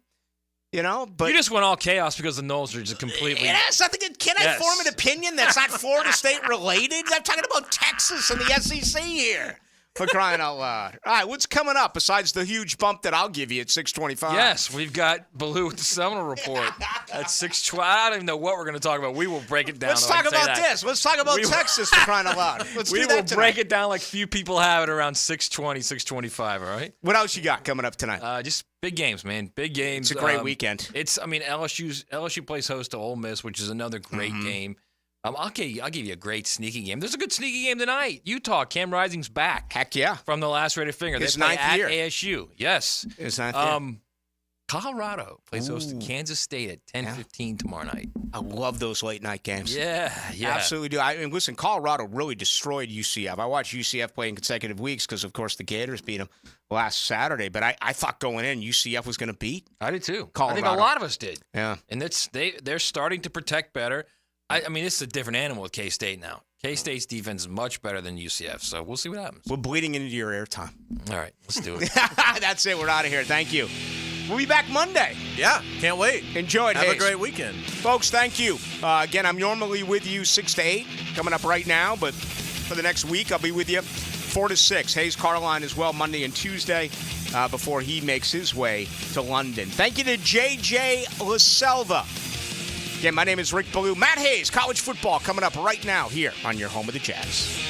But you just want all chaos because the Knowles are just completely. Yes, I think. Can I form an opinion that's not Florida State related? I'm talking about Texas and the SEC here. For crying out loud. All right, what's coming up besides the huge bump that I'll give you at 6:25? Yes, we've got Ballou with the Seminole Report at 6:20. I don't even know what we're going to talk about. We will break it down. Let's talk about this. Let's talk about Texas, for crying out loud. Let's do that tonight. We will break it down like few people have it around 6:20, 6:25, all right? What else you got coming up tonight? Just big games, man. Big games. It's a great weekend. LSU plays host to Ole Miss, which is another great game. I'll give you a great sneaky game. There's a good sneaky game tonight. Utah, Cam Rising's back. Heck yeah. From the lacerated finger. His they play ninth at year. ASU. Yes. His ninth year. Colorado plays host to Kansas State at 10:15 tomorrow night. I love those late night games. Yeah. Absolutely do. I mean, listen, Colorado really destroyed UCF. I watched UCF play in consecutive weeks because, of course, the Gators beat them last Saturday. But I thought going in, UCF was going to beat. I did too. Colorado. I think a lot of us did. Yeah. And they're starting to protect better. I mean, this is a different animal with K-State now. K-State's defense is much better than UCF, so we'll see what happens. We're bleeding into your airtime. All right, let's do it. That's it. We're out of here. Thank you. We'll be back Monday. Yeah, can't wait. Enjoy it. Have a great weekend. Folks, thank you. Again, I'm normally with you 6 to 8, coming up right now, but for the next week, I'll be with you 4 to 6. Hayes Carline as well Monday and Tuesday before he makes his way to London. Thank you to JJ LaSelva. Again, my name is Rick Ballou. Matt Hayes, college football coming up right now here on your home of the Jags.